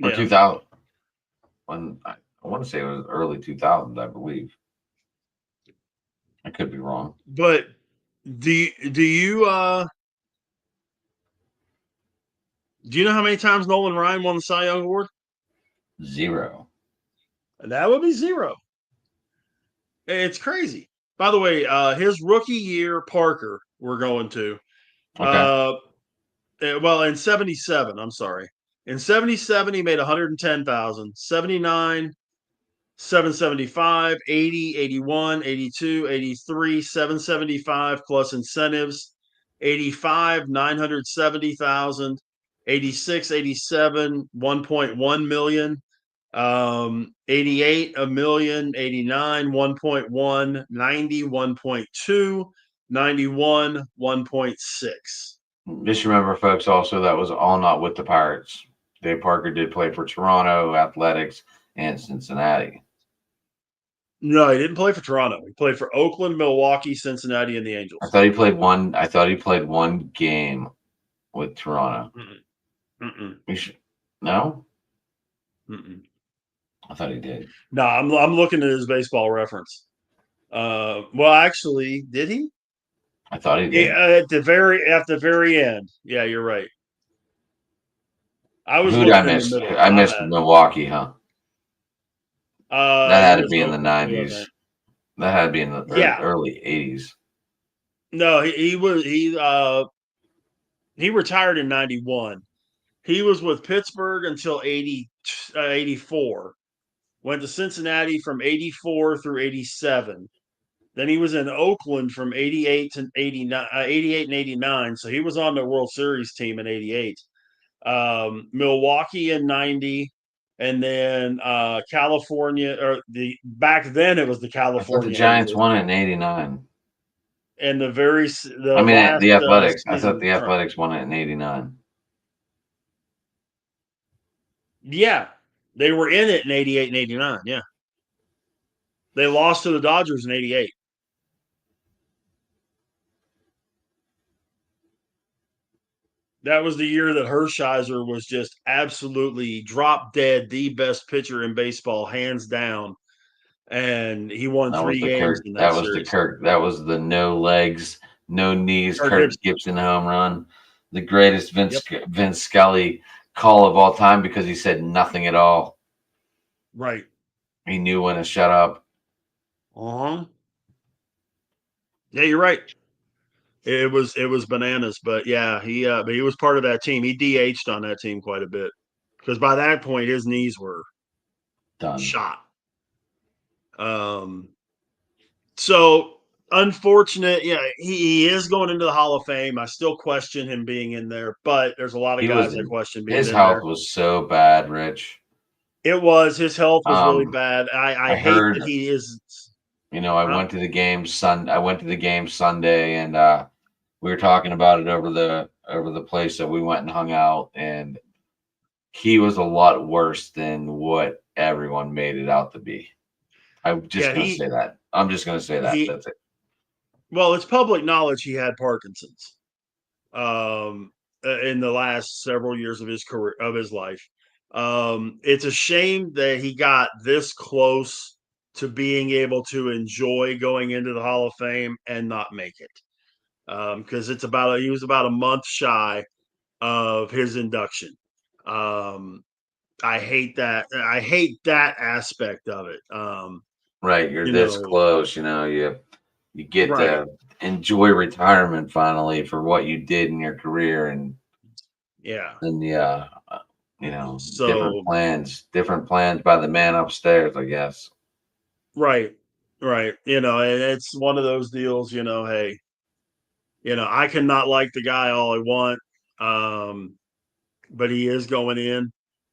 or Yeah. 2000. When I want to say it was early 2000s, I believe. I could be wrong. But do you know how many times Nolan Ryan won the Cy Young award? 0. That would be zero. It's crazy. By the way, his rookie year, Parker, we're going to. Okay. Well, in 77, I'm sorry. In 77, he made 110,000. 79, 775, 80, 81, 82, 83, 775 plus incentives. 85, 970,000. 86, 87, 1.1 million. 88, a million. 89, 1.1. 90, 1.2. 91, 1.6. Just remember, folks, also that was all not with the Pirates. Dave Parker did play for Toronto Athletics and Cincinnati. No, he didn't play for Toronto. He played for Oakland, Milwaukee, Cincinnati, and the I Angels. thought he played one. I thought he played one game with Toronto. Mm-mm. Mm-mm. No, Mm-mm. I thought he did. No, I'm looking at his baseball reference. Well, actually, did he? I thought he Yeah, did. at the very end. Yeah, you're right. I was Who'd I looking in the miss? middle. I My missed bad. Milwaukee, huh? That He had to was be in the Oakland too, I think. '90s. That had to be in the Yeah. early '80s. No, he retired in 91. He was with Pittsburgh until 84. Went to Cincinnati from 84 through 87. Then he was in Oakland from 88 to 89, 88 and 89. So he was on the World Series team in 88. Milwaukee in 90. And then California, or back then it was the I thought the California Giants Angels. won it in '89. And I the mean, last the Athletics. I season thought of the Trump. Athletics won it in '89. Yeah, they were in it in 88 and 89. Yeah. They lost to the Dodgers in 88. That was the year that Hershiser was just absolutely drop dead, the best pitcher in baseball, hands down. And he won That was 3 the games Kirk. in that That was the series. Kirk. That was the no legs, no knees. Kirk Kirk Gibson. Gibson home run, the greatest Yep. Vince Scully call of all time because he said nothing at all. Right. He knew when to shut up. Uh-huh. Yeah, you're right. It was bananas, but yeah, he was part of that team. He DH'd on that team quite a bit because by that point his knees were Done. shot. Um, so unfortunate. Yeah, he is going into the Hall of Fame. I still question him being in there, but there's a lot of He was guys I in. question being His in health there. was so bad, Rich. His health was really Um, bad. I I hate that heard. he is. I Huh? went to the game I went to the game Sunday, and we were talking about it over the place that we went and hung out, and he was a lot worse than what everyone made it out to be. I'm just Yeah, gonna say that. I'm just gonna say that. he That's it. well, it's public knowledge he had Parkinson's. In the last several years of his career of his life. It's a shame that he got this close to being able to enjoy going into the Hall of Fame and not make it. Because he was about a month shy of his induction. Um, I hate that. I hate that aspect of it. Right, you're You this know, close. You get right? to enjoy retirement finally for what you did in your career, Yeah. and yeah, So different plans by the man upstairs, I guess. Right. Right. And it's one of those deals, hey, I cannot like the guy all I want. But he is going in.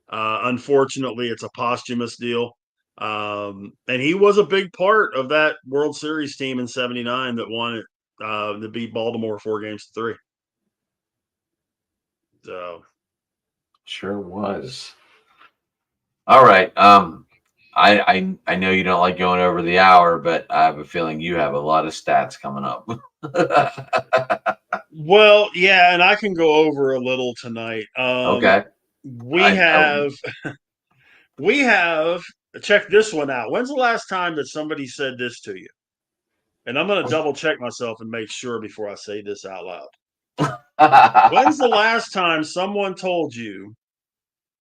Unfortunately, it's a posthumous deal. And he was a big part of that World Series team in '79 that won it to beat Baltimore 4-3. So Sure was. All right. I know you don't like going over the hour, but I have a feeling you have a lot of stats coming up. well, yeah, and I can go over a little tonight. Okay. We have we have check this one out. When's the last time that somebody said this to you? And I'm going to double check myself and make sure before I say this out loud. When's the last time someone told you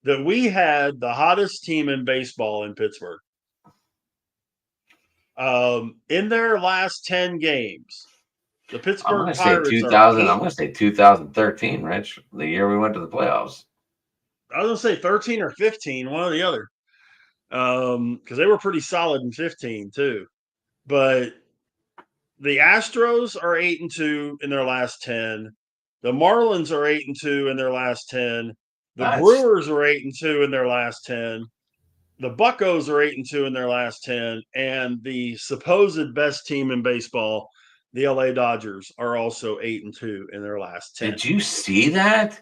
that we had the hottest team in baseball in Pittsburgh? In their last 10 games, the I'm Pittsburgh gonna say Pirates are 2000. I'm 8. gonna say 2013, Rich, the year we went to the playoffs. I was going to say 13 or 15, one or the other. Because they were pretty solid in 15 too. But the Astros are 8-2 in their last 10. The Marlins are 8-2 in their last 10. The That's Brewers are 8-2 in their last 10. The Buccos are 8-2 in their last 10. And the supposed best team in baseball, the LA Dodgers, are also 8-2 in their last 10. Did you see that?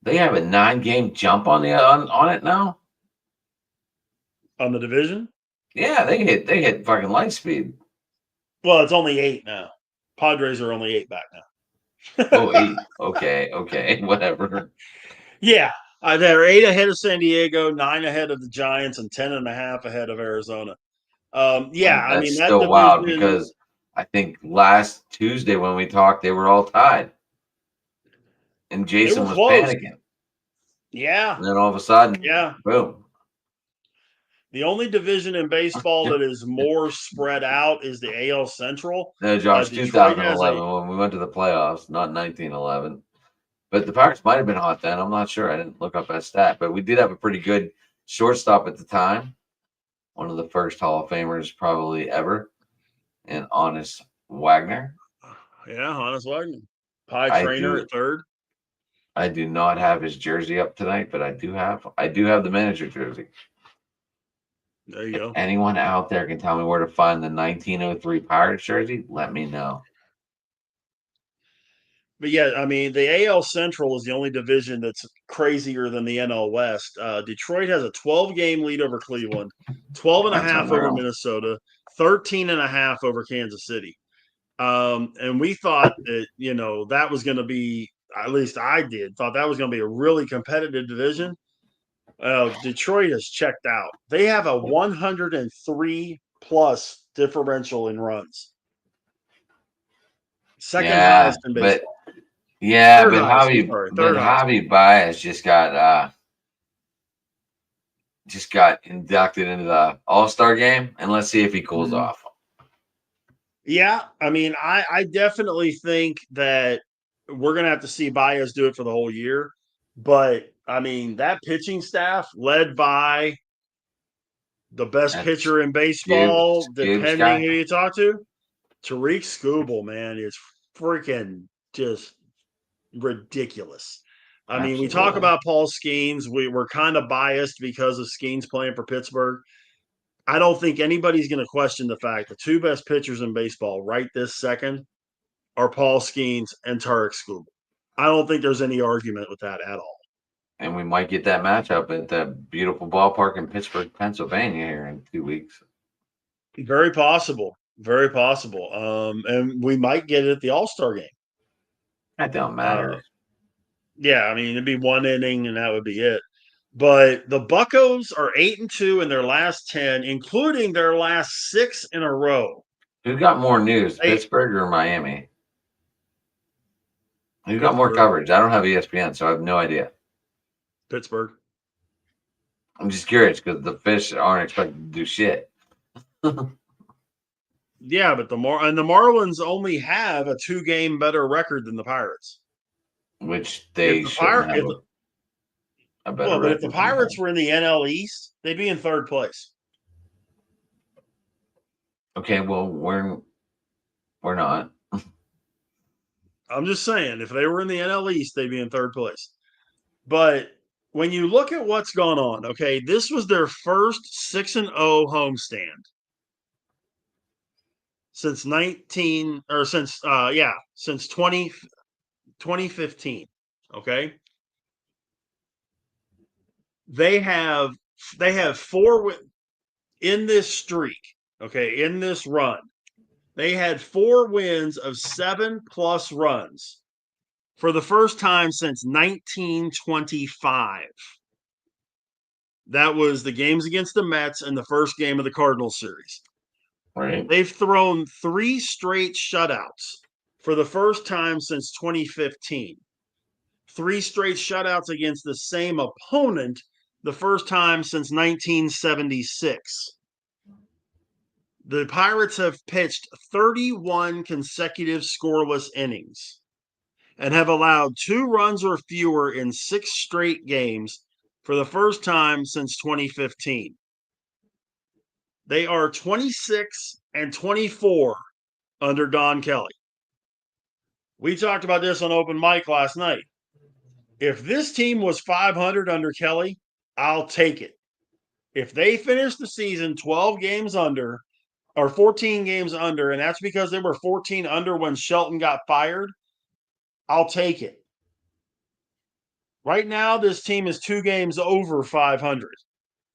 They have a 9-game jump on it now. On the division? Yeah, they hit fucking light speed. Well, it's only 8 now. Padres are only 8 back now. Oh, 8. Okay, whatever. Yeah, they're 8 ahead of San Diego, 9 ahead of the Giants, and 10.5 ahead of Arizona. Yeah, I That's mean that still wild division. because I think last Tuesday when we talked, they were all tied, and They were Jason was close. panicking. Yeah, And then all of a sudden, yeah. boom. The only division in baseball that is more spread out is the AL Central. No, Josh, Detroit has 2011 when we went to the playoffs, not 1911. But the Pirates might have been hot then. I'm not sure. I didn't look up that stat, but we did have a pretty good shortstop at the time. One of the first Hall of Famers probably ever, and Honest Wagner. Honest Wagner, Pie I Trainer do at third. I do not have his jersey up tonight, but I do have the manager jersey. There you If go. anyone out there can tell me where to find the 1903 Pirates jersey, let me know. But yeah, I mean, the AL Central is the only division that's crazier than the NL West. Detroit has a 12-game lead over Cleveland, 12 and a That's half over unreal. Minnesota, 13 and a half over Kansas City. And we thought that, that was going to be, at least I did, thought that was going to be a really competitive division. Detroit has checked out. They have a 103 plus differential in runs. Second Yeah, highest in but baseball. yeah, Third but highest. I'm Javi, sorry. but Third highest. Javi Baez just got inducted into the All-Star game, and let's see if he cools Mhm. off. Yeah, I mean, I definitely think that we're gonna have to see Baez do it for the whole year. But I mean, that pitching staff led by the best That's pitcher in baseball, Scoob's depending guy. who you talk to, Tariq Skubal, man, is freaking just ridiculous. I mean, we talk Absolutely. about Paul Skeens. We're kind of biased because of Skeens playing for Pittsburgh. I don't think anybody's going to question the fact the two best pitchers in baseball right this second are Paul Skeens and Tarek Skubal. I don't think there's any argument with that at all. And we might get that matchup at that beautiful ballpark in Pittsburgh, Pennsylvania here in 2 weeks. Very possible. Very possible. And we might get it at the All-Star game. That don't Uh, matter. yeah, I mean, it'd be one inning and that would be it. But the Buccos are 8-2 in their last 10, including their last 6 in a row. Who got more news, Hey, Pittsburgh or Miami? Who got more Pittsburgh. coverage? I don't have ESPN, so I have no idea. Pittsburgh. I'm just curious because the fish aren't expected to do shit. Yeah, but the Marlins only have a 2-game better record than the Pirates. Which If they the shouldn't Pirate, have if the, a better well, but if the record than Pirates that. were in the NL East, they'd be in third place. Okay, well, we're not. I'm just saying, if they were in the NL East, they'd be in third place. But when you look at what's gone on, okay, this was their first 6-0 homestand since 2015. Okay. They have four in this streak, okay, in this run. They had 4 wins of 7+ runs for the first time since 1925. That was the games against the Mets and the first game of the Cardinals series. Right. They've thrown 3 straight shutouts for the first time since 2015. 3 straight shutouts against the same opponent the first time since 1976. The Pirates have pitched 31 consecutive scoreless innings and have allowed 2 runs or fewer in 6 straight games for the first time since 2015. They are 26-24 under Don Kelly. We talked about this on open mic last night. If this team was 500 under Kelly, I'll take it. If they finish the season 12 games under or 14 games under, and that's because they were 14 under when Shelton got fired, I'll take it. Right now, this team is 2 games over 500,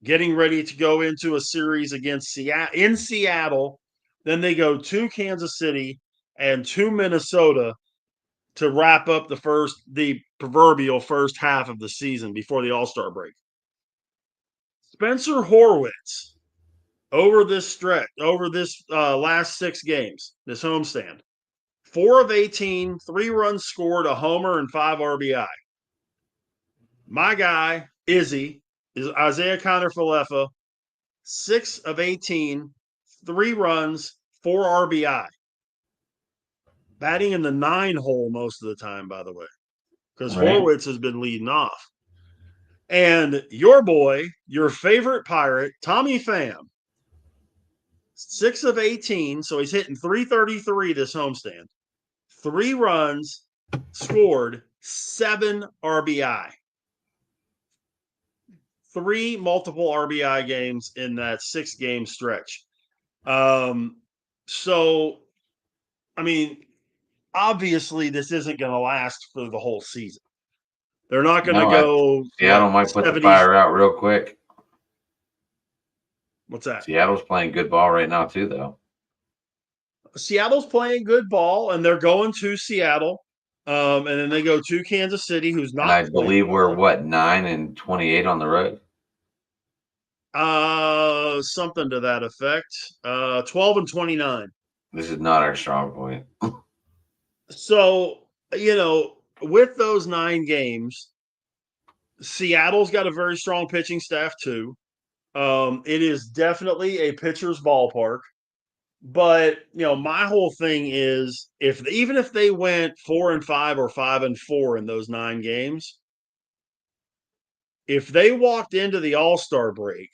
getting ready to go into a series against Seattle. Then they go to Kansas City and to Minnesota to wrap up the proverbial first half of the season before the All-Star break. Spencer Horwitz, over this last 6 games, this homestand, 4 of 18, 3 runs scored, a homer, and 5 RBI. My guy, Izzy, is Isaiah Kiner-Falefa, 6 of 18, 3 runs, 4 RBI. Batting in the 9 hole most of the time, by the way, because Right. Horwitz has been leading off. And your boy, your favorite Pirate, Tommy Pham, 6 of 18, so he's hitting .333 this homestand. 3 runs, scored, 7 RBI. 3 multiple RBI games in that 6-game stretch. So, I mean, obviously this isn't going to last for the whole season. They're not going to go. Seattle might put 70s. the fire out real quick. What's that? Seattle's playing good ball right now too, though. Seattle's playing good ball, and they're going to Seattle, and then they go to Kansas City, who's not. And I believe we're 9-28 on the road. Something to that effect. 12-29. This is not our strong point. So, with those 9 games, Seattle's got a very strong pitching staff too. It is definitely a pitcher's ballpark. But, my whole thing is even if they went 4-5 or 5-4 in those 9 games, if they walked into the All-Star break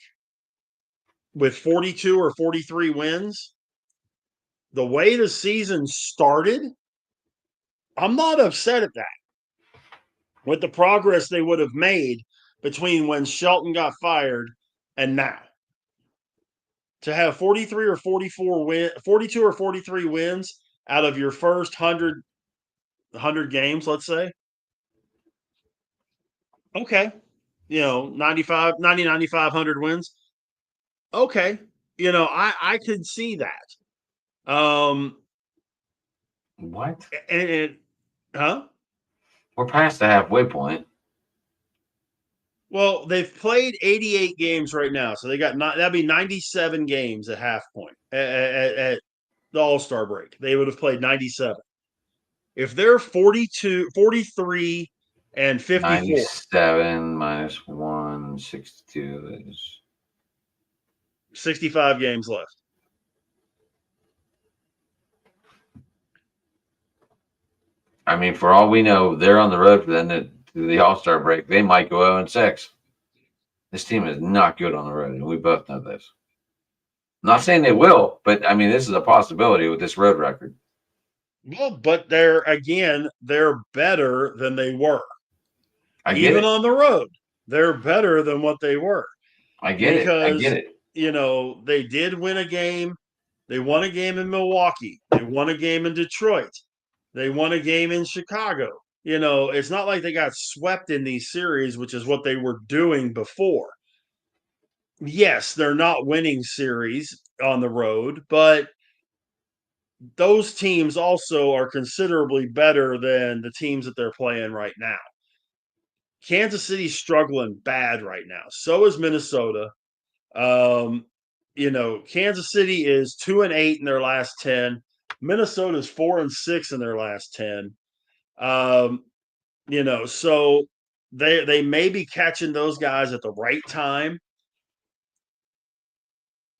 with 42 or 43 wins, the way the season started, I'm not upset at that. With the progress they would have made between when Shelton got fired and now. To have 42 or 43 wins out of your first 100 games, let's say. Okay. 95, 100 wins. Okay. I could see that. What? Huh? We're past the halfway point. Well, they've played 88 games right now, so they got that'd be 97 games at half point at the All-Star break. They would have played 97. If they're 42, 43, and 54, 97 minus 162 is 65 games left. I mean, for all we know, they're on the road for the All-Star break. They might go 0-6. This team is not good on the road, and we both know this. not saying they will, but I mean, this is a possibility with this road record. Well, but they're better than they were. I get Even it. on the road, they're better than what they were I get it. I get because, it. they did win a game. They won a game in Milwaukee. They won a game in Detroit. They won a game in Chicago. It's not like they got swept in these series, which is what they were doing before. Yes, they're not winning series on the road, but those teams also are considerably better than the teams that they're playing right now. Kansas City's struggling bad right now. So is Minnesota. Kansas City is 2-8 in their last 10. Minnesota's 4-6 in their last 10. So they may be catching those guys at the right time.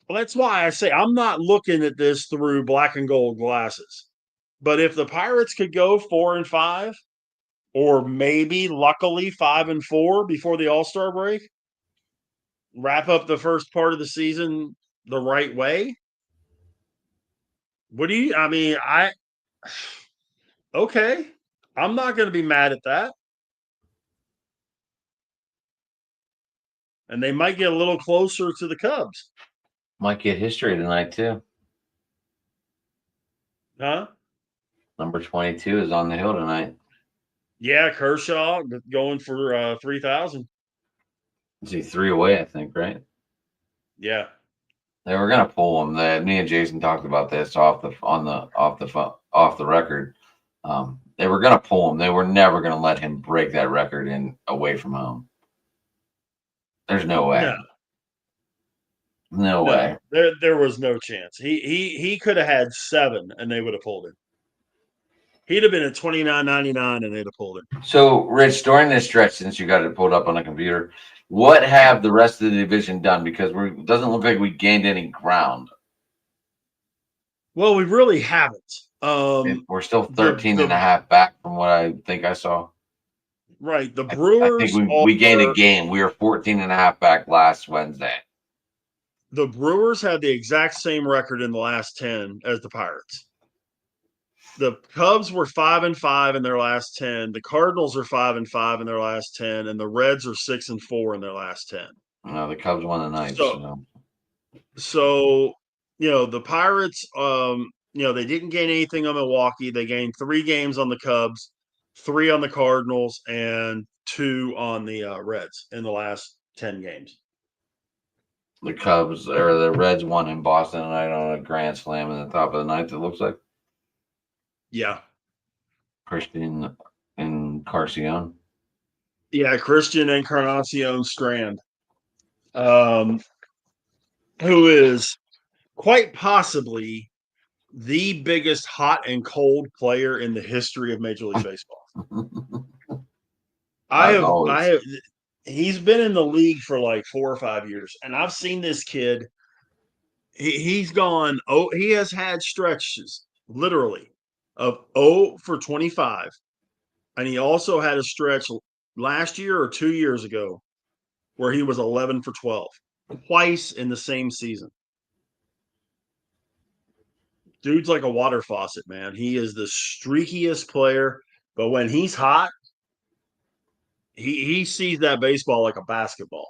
Well, that's why I say I'm not looking at this through black and gold glasses. But if the Pirates could go 4-5, or maybe luckily 5-4 before the All-Star break, wrap up the first part of the season the right way. Okay. I'm not going to be mad at that. And they might get a little closer to the Cubs. Might get history tonight too. Huh? Number 22 is on the hill tonight. Yeah, Kershaw going for 3,000. Is he 3 away? I think, right? Yeah. They were gonna pull him. Me and Jason talked about this off the record. They were gonna pull him. They were never gonna let him break that record in away from home. There's no way. No way. There was no chance. He could have had 7 and they would have pulled him. He'd have been at $29.99 and they'd have pulled him. So, Rich, during this stretch, since you got it pulled up on a computer, what have the rest of the division done? Because it doesn't look like we gained any ground. Well, we really haven't. We're still 13 and a half back from what I think I saw. Right. The I Brewers think we gained a game. We were 14 and a half back last Wednesday. The Brewers had the exact same record in the last 10 as the Pirates. The Cubs were 5-5 in their last 10. The Cardinals are 5-5 in their last 10, and the Reds are 6-4 in their last 10. No, the Cubs won tonight. So the Pirates, they didn't gain anything on Milwaukee. They gained 3 games on the Cubs, 3 on the Cardinals, and 2 on the Reds in the last 10 games. The Cubs or the Reds won in Boston tonight on a grand slam in the top of the ninth, it looks like. Yeah. Christian Encarnacion. Yeah, Christian Encarnacion Strand, who is quite possibly the biggest hot and cold player in the history of Major League Baseball. He's been in the league for like 4 or 5 years, and I've seen this kid. He's gone. Oh, he has had stretches literally of 0 for 25, and he also had a stretch last year or 2 years ago where he was 11 for 12, twice in the same season. Dude's like a water faucet, man. He is the streakiest player, but when he's hot, he sees that baseball like a basketball.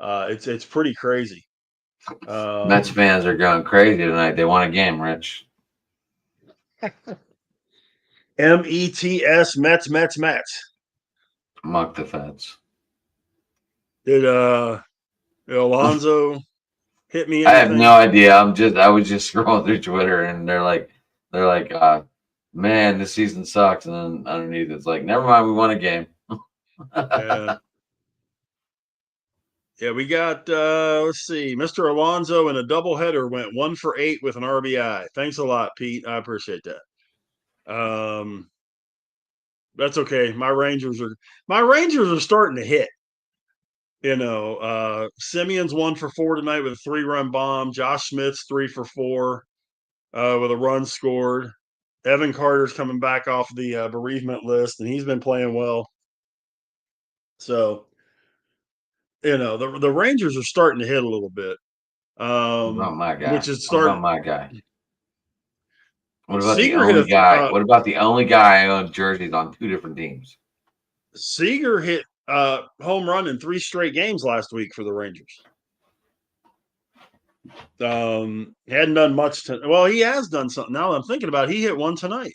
It's pretty crazy. Mets fans are going crazy tonight. They won a game, Rich. METS Mets. Muck the fence. Did Alonso hit me? I have no idea. I was just scrolling through Twitter and they're like, man, this season sucks. And then underneath it's like, never mind, we won a game. Yeah, we got let's see, Mr. Alonso in a doubleheader went 1 for 8 with an RBI. Thanks a lot, Pete. I appreciate that. That's okay. My Rangers are starting to hit. Simeon's 1 for 4 tonight with a 3-run bomb. Josh Smith's 3 for 4 with a run scored. Evan Carter's coming back off the bereavement list, and he's been playing well. So, the Rangers are starting to hit a little bit. What about my which guy? is What about starting. my guy? What about the Seager hit only guy? a What about the only guy I own jerseys on two different teams? Seager hit a home run in 3 straight games last week for the Rangers. He hadn't done much. Well, he has done something. Now that I'm thinking about it, he hit one tonight.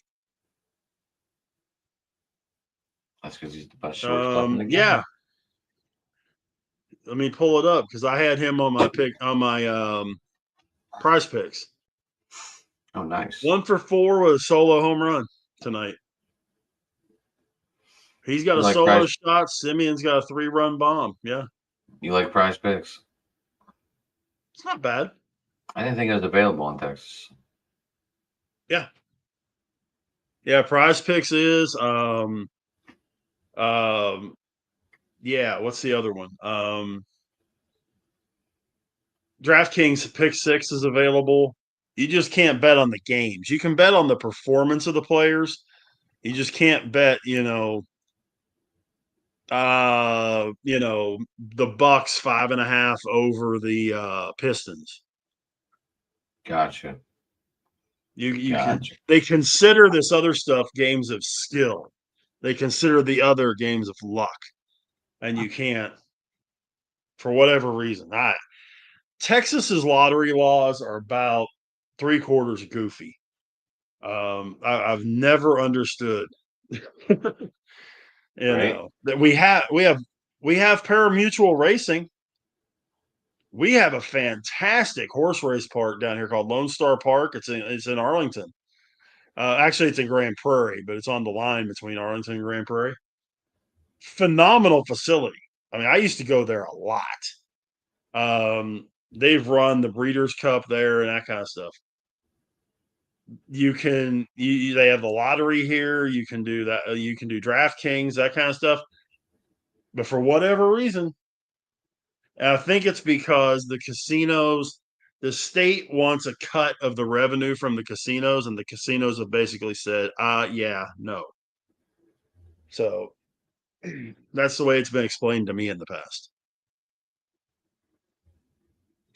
That's because he's the best shortstop in the game. Yeah. Let me pull it up because I had him on my prize picks. Oh, nice. 1 for 4 with a solo home run tonight. He's got You a like solo prize? shot. Simeon's got a 3-run bomb. Yeah, You like Prize Picks? it's not bad. I didn't think it was available in Texas. Yeah, yeah. Prize picks is yeah. What's the other one? DraftKings Pick Six is available. You just can't bet on the games. You can bet on the performance of the players. You just can't bet, the Bucks 5.5 over the Pistons. Gotcha. You can Gotcha. they consider this other stuff games of skill. They consider the other games of luck, and you can't for whatever reason. Texas's lottery laws are about 3/4 goofy. I've never understood. Right? That we have parimutuel racing. We have a fantastic horse race park down here called Lone Star Park. It's in Arlington. Actually, it's in Grand Prairie, but it's on the line between Arlington and Grand Prairie. Phenomenal facility. I mean, I used to go there a lot. They've run the Breeders' Cup there and that kind of stuff. They have the lottery here. You can do that. You can do DraftKings, that kind of stuff. But for whatever reason, and I think it's because the state wants a cut of the revenue from the casinos, and the casinos have basically said, yeah, no. So that's the way it's been explained to me in the past.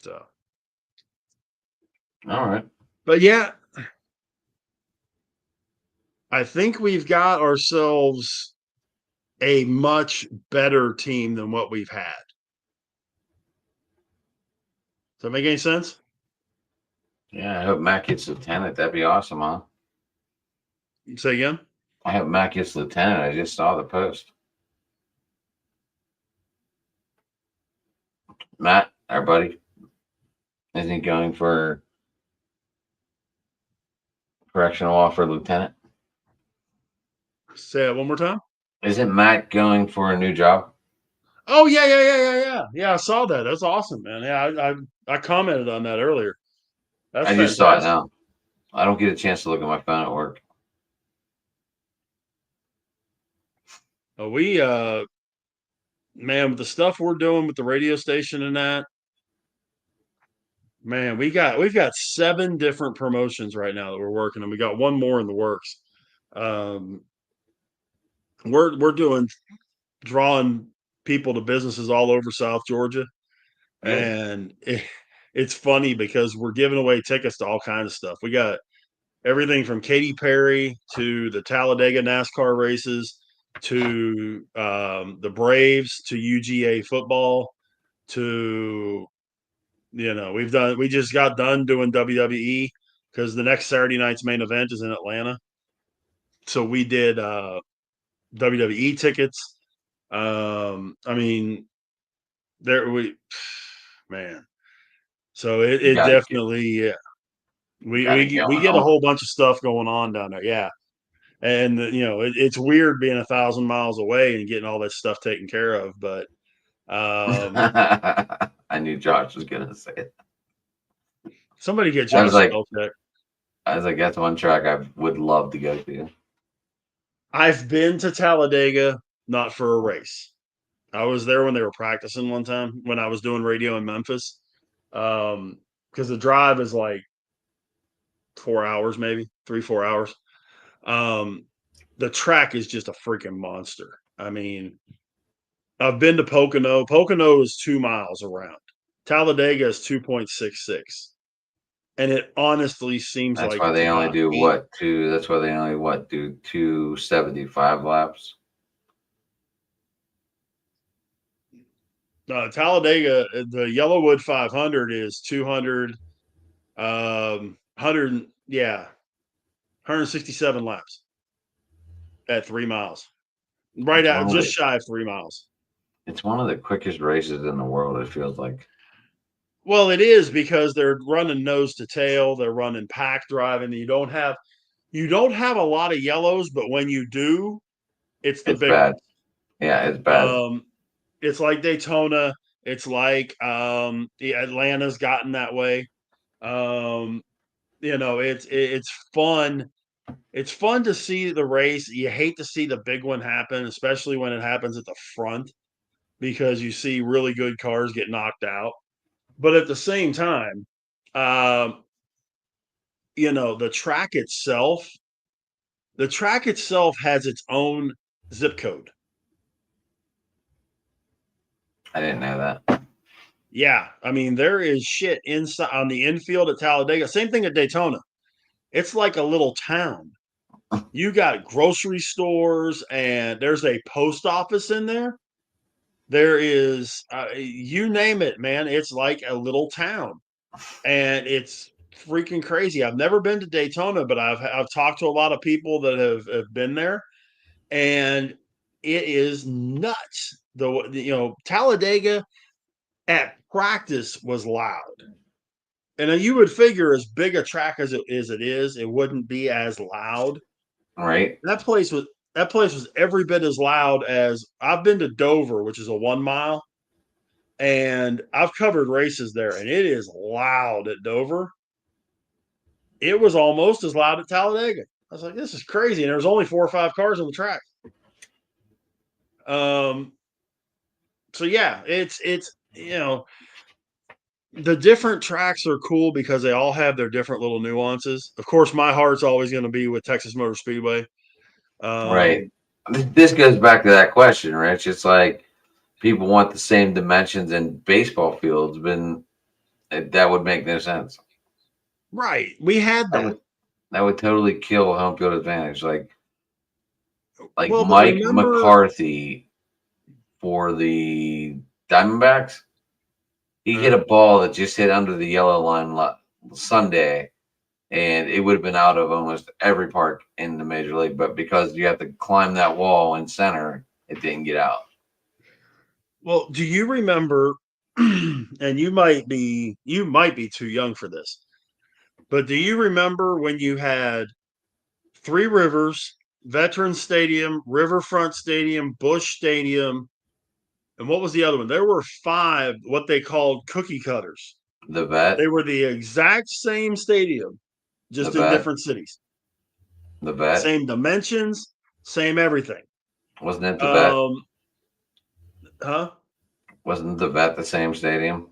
So, All right. but yeah, I think we've got ourselves a much better team than what we've had. Does that make any sense? Yeah, I hope Matt gets lieutenant. That'd be awesome, huh? Say again? I hope Matt gets lieutenant. I just saw the post. Matt, our buddy, isn't he going for correctional offer lieutenant? Say it one more time. Isn't Matt going for a new job? Oh yeah. Yeah, I saw that. That's awesome, man. Yeah, I commented on that earlier. That's I just saw it fantastic. now. I don't get a chance to look at my phone at work. We man, with the stuff we're doing with the radio station and that, man, we've got 7 different promotions right now that we're working, and we got one more in the works. Um, we're doing drawing people to businesses all over South Georgia, Good. and it's funny because we're giving away tickets to all kinds of stuff. We got everything from Katy Perry to the Talladega NASCAR races to the Braves to UGA football to we just got done doing WWE because the next Saturday night's main event is in Atlanta. So we did WWE tickets. I mean, there we man. So You it got it. definitely, yeah. You We got it we we going get a on. whole bunch of stuff going on down there. Yeah. And it's weird being 1,000 miles away and getting all that stuff taken care of, but I knew Josh was gonna say it. somebody get I was Josh like, Spellcheck. that's one track I would love to go to. I've been to Talladega, not for a race. I was there when they were practicing one time when I was doing radio in Memphis. Because the drive is like 4 hours, maybe 3-4 hours. The track is just a freaking monster. I mean, I've been to Pocono. Pocono is 2 miles around. Talladega is 2.66. And it honestly seems That's like why it's they only about do eight. what two. That's why they only what do 275 laps. Talladega, the Yellowwood 500 is 200, 100, yeah, 167 laps at 3 miles. Right It's out, one of just the shy of 3 miles. it's one of the quickest races in the world. It feels like Well, it is because they're running nose to tail. They're running pack driving. You don't have a lot of yellows, but when you do, it's the it's big bad. ones. Yeah, it's bad. Um, it's like Daytona. It's like the Atlanta's gotten that way. Um, it's fun. It's fun to see the race. You hate to see the big one happen, especially when it happens at the front, because you see really good cars get knocked out. But at the same time, um, the track itself has its own zip code. I didn't know that. Yeah, I mean there is shit inside on the infield at Talladega. Same thing at Daytona. It's like a little town. You got grocery stores and there's a post office in there. There is you name it, man. It's like a little town, and it's freaking crazy. I've never been to Daytona, but I've talked to a lot of people that have been there, and it is nuts. Talladega at practice was loud. And you would figure as big a track as it wouldn't be as loud. Right? That place was that place was every bit as loud as I've been to Dover, which is a 1 mile, and I've covered races there, and it is loud at Dover. It was almost as loud at Talladega. I was like, this is crazy. And there was only 4 or 5 cars on the track. Um, so yeah, it's the different tracks are cool because they all have their different little nuances. Of course, my heart's always going to be with Texas Motor Speedway. Right. Um, This goes back to that question, Rich. It's like people want the same dimensions in baseball fields, but that would make no sense. right. We had That that. would that would totally kill home field advantage. Like Well, but Mike remember, McCarthy for the Diamondbacks, he hit uh, a ball that just hit under the yellow line Sunday, and it would have been out of almost every park in the major league. But because you have to climb that wall in center, it didn't get out. well, do you remember? And you might be too young for this, but do you remember when you had Three Rivers, Veterans Stadium, Riverfront Stadium, Bush Stadium, and what was the other one? There were five what they called cookie cutters. The vet, They were the exact same stadium, the just in vet, different cities. the vet. Same dimensions, same everything. Wasn't it the vet? Um, huh? Wasn't the vet the same stadium?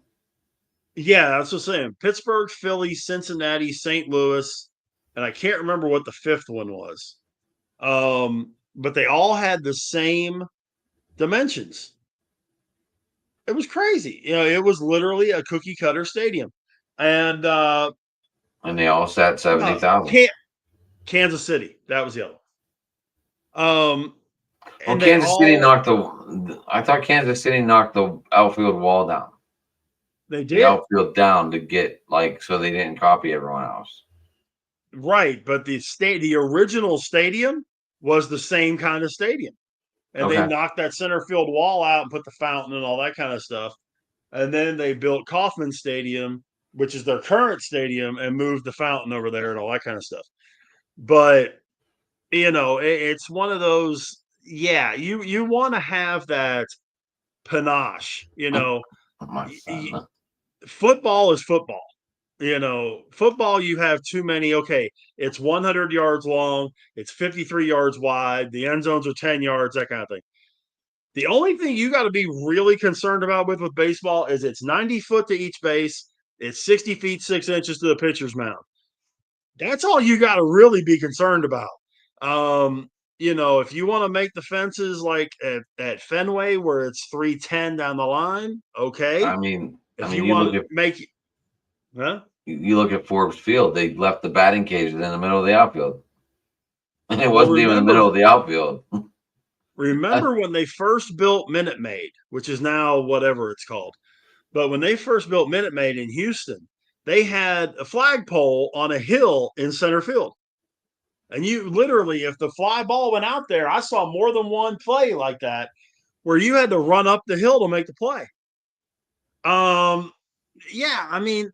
Yeah, that's what I'm saying. Pittsburgh, Philly, Cincinnati, St. Louis, and I can't remember what the fifth one was. But they all had the same dimensions. It was crazy. It was literally a cookie cutter stadium. And And they all sat 70,000. Can- Kansas City, that was the other one. Well, And they Kansas City all knocked the. I thought Kansas City knocked the outfield wall down, they the did. outfield down to get so they didn't copy everyone else. Right, but the original stadium was the same kind of stadium. And they Okay. knocked that center field wall out and put the fountain and all that kind of stuff. And then they built Kauffman Stadium, which is their current stadium, and moved the fountain over there and all that kind of stuff. But it's one of those. Yeah, you want to have that panache. My son. Football is football. Football, you have too many. Okay, it's 100 yards long, it's 53 yards wide, the end zones are 10 yards, that kind of thing. The only thing you got to be really concerned about with baseball is it's 90 foot to each base, it's 60 feet 6 inches to the pitcher's mound. That's all you got to really be concerned about. If you want to make the fences like at Fenway where it's 310 down the line, okay. I mean, I If mean, you you want look to at make, huh? you look at Forbes Field. They left the batting cages in the middle of the outfield, and it Well, wasn't even in the middle of the outfield. remember when they first built Minute Maid, which is now whatever it's called. But when they first built Minute Maid in Houston, they had a flagpole on a hill in center field. And you literally, if the fly ball went out there, I saw more than one play like that where you had to run up the hill to make the play. Yeah, I mean,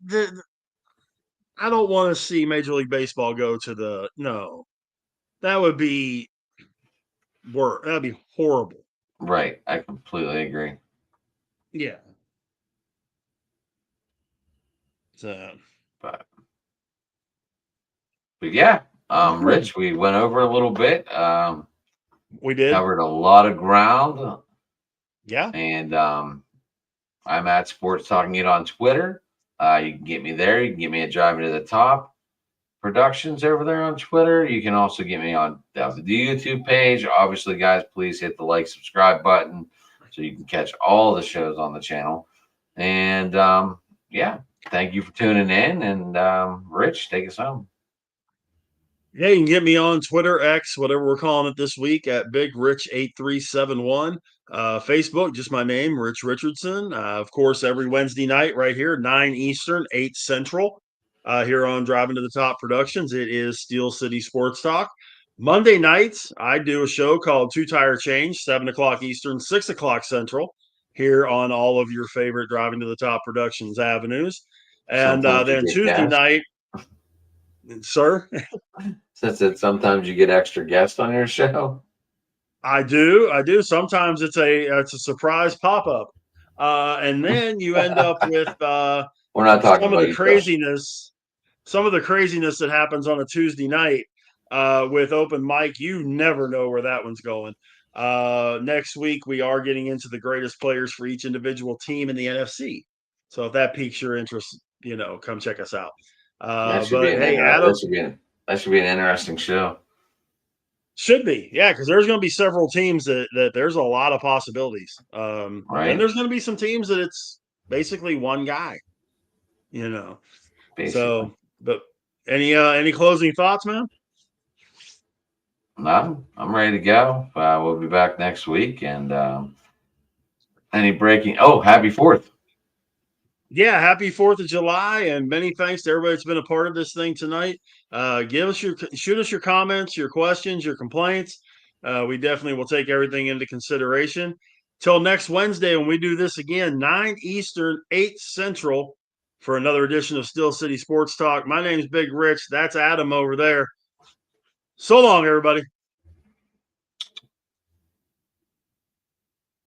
I don't want to see Major League Baseball go to the no. That would be worse. That'd be horrible. Right, I completely agree. Yeah. So, But yeah, Rich, we went over a little bit. we did. Covered a lot of ground, Yeah. and I'm at Sports Talking It on Twitter. You can get me there. You can get me at Driving to the Top Productions over there on Twitter. You can also get me on the YouTube page. Obviously, guys, please hit the like, subscribe button so you can catch all the shows on the channel. And yeah, thank you for tuning in. And Rich, take us home. Yeah, you can get me on Twitter, X, whatever we're calling it this week, at Big Rich 8371. Facebook, just my name, Rich Richardson. Of course, every Wednesday night right here, 9 Eastern, 8 Central, here on Driving to the Top Productions. It is Steel City Sports Talk. Monday nights, I do a show called Two Tire Change, 7 o'clock Eastern, 6 o'clock Central, here on all of your favorite Driving to the Top Productions avenues. And Sometimes you then get Tuesday guests. night, sir? Since it sometimes you get extra guests on your show. I do. I do. Sometimes it's a surprise pop up, and then you end up with We're not talking some of about the you, Josh. craziness, some of the craziness that happens on a Tuesday night with open mic. You never know where that one's going. Next week we are getting into the greatest players for each individual team in the NFC. So if that piques your interest, come check us out. That should be But an hey, Adam, that should be an interesting show. should be, yeah, because there's going to be several teams that there's a lot of possibilities. Then Right? there's going to be some teams that it's basically one guy, you know. Basically. So, but any closing thoughts, man? No, I'm ready to go. We'll be back next week. And any breaking? Oh, happy 4th. Yeah, happy 4th of July, and many thanks to everybody that's been a part of this thing tonight. Shoot us your comments, your questions, your complaints. We definitely will take everything into consideration. Till next Wednesday when we do this again, 9 Eastern, 8 Central, for another edition of Steel City Sports Talk. My name's Big Rich. That's Adam over there. So long, everybody.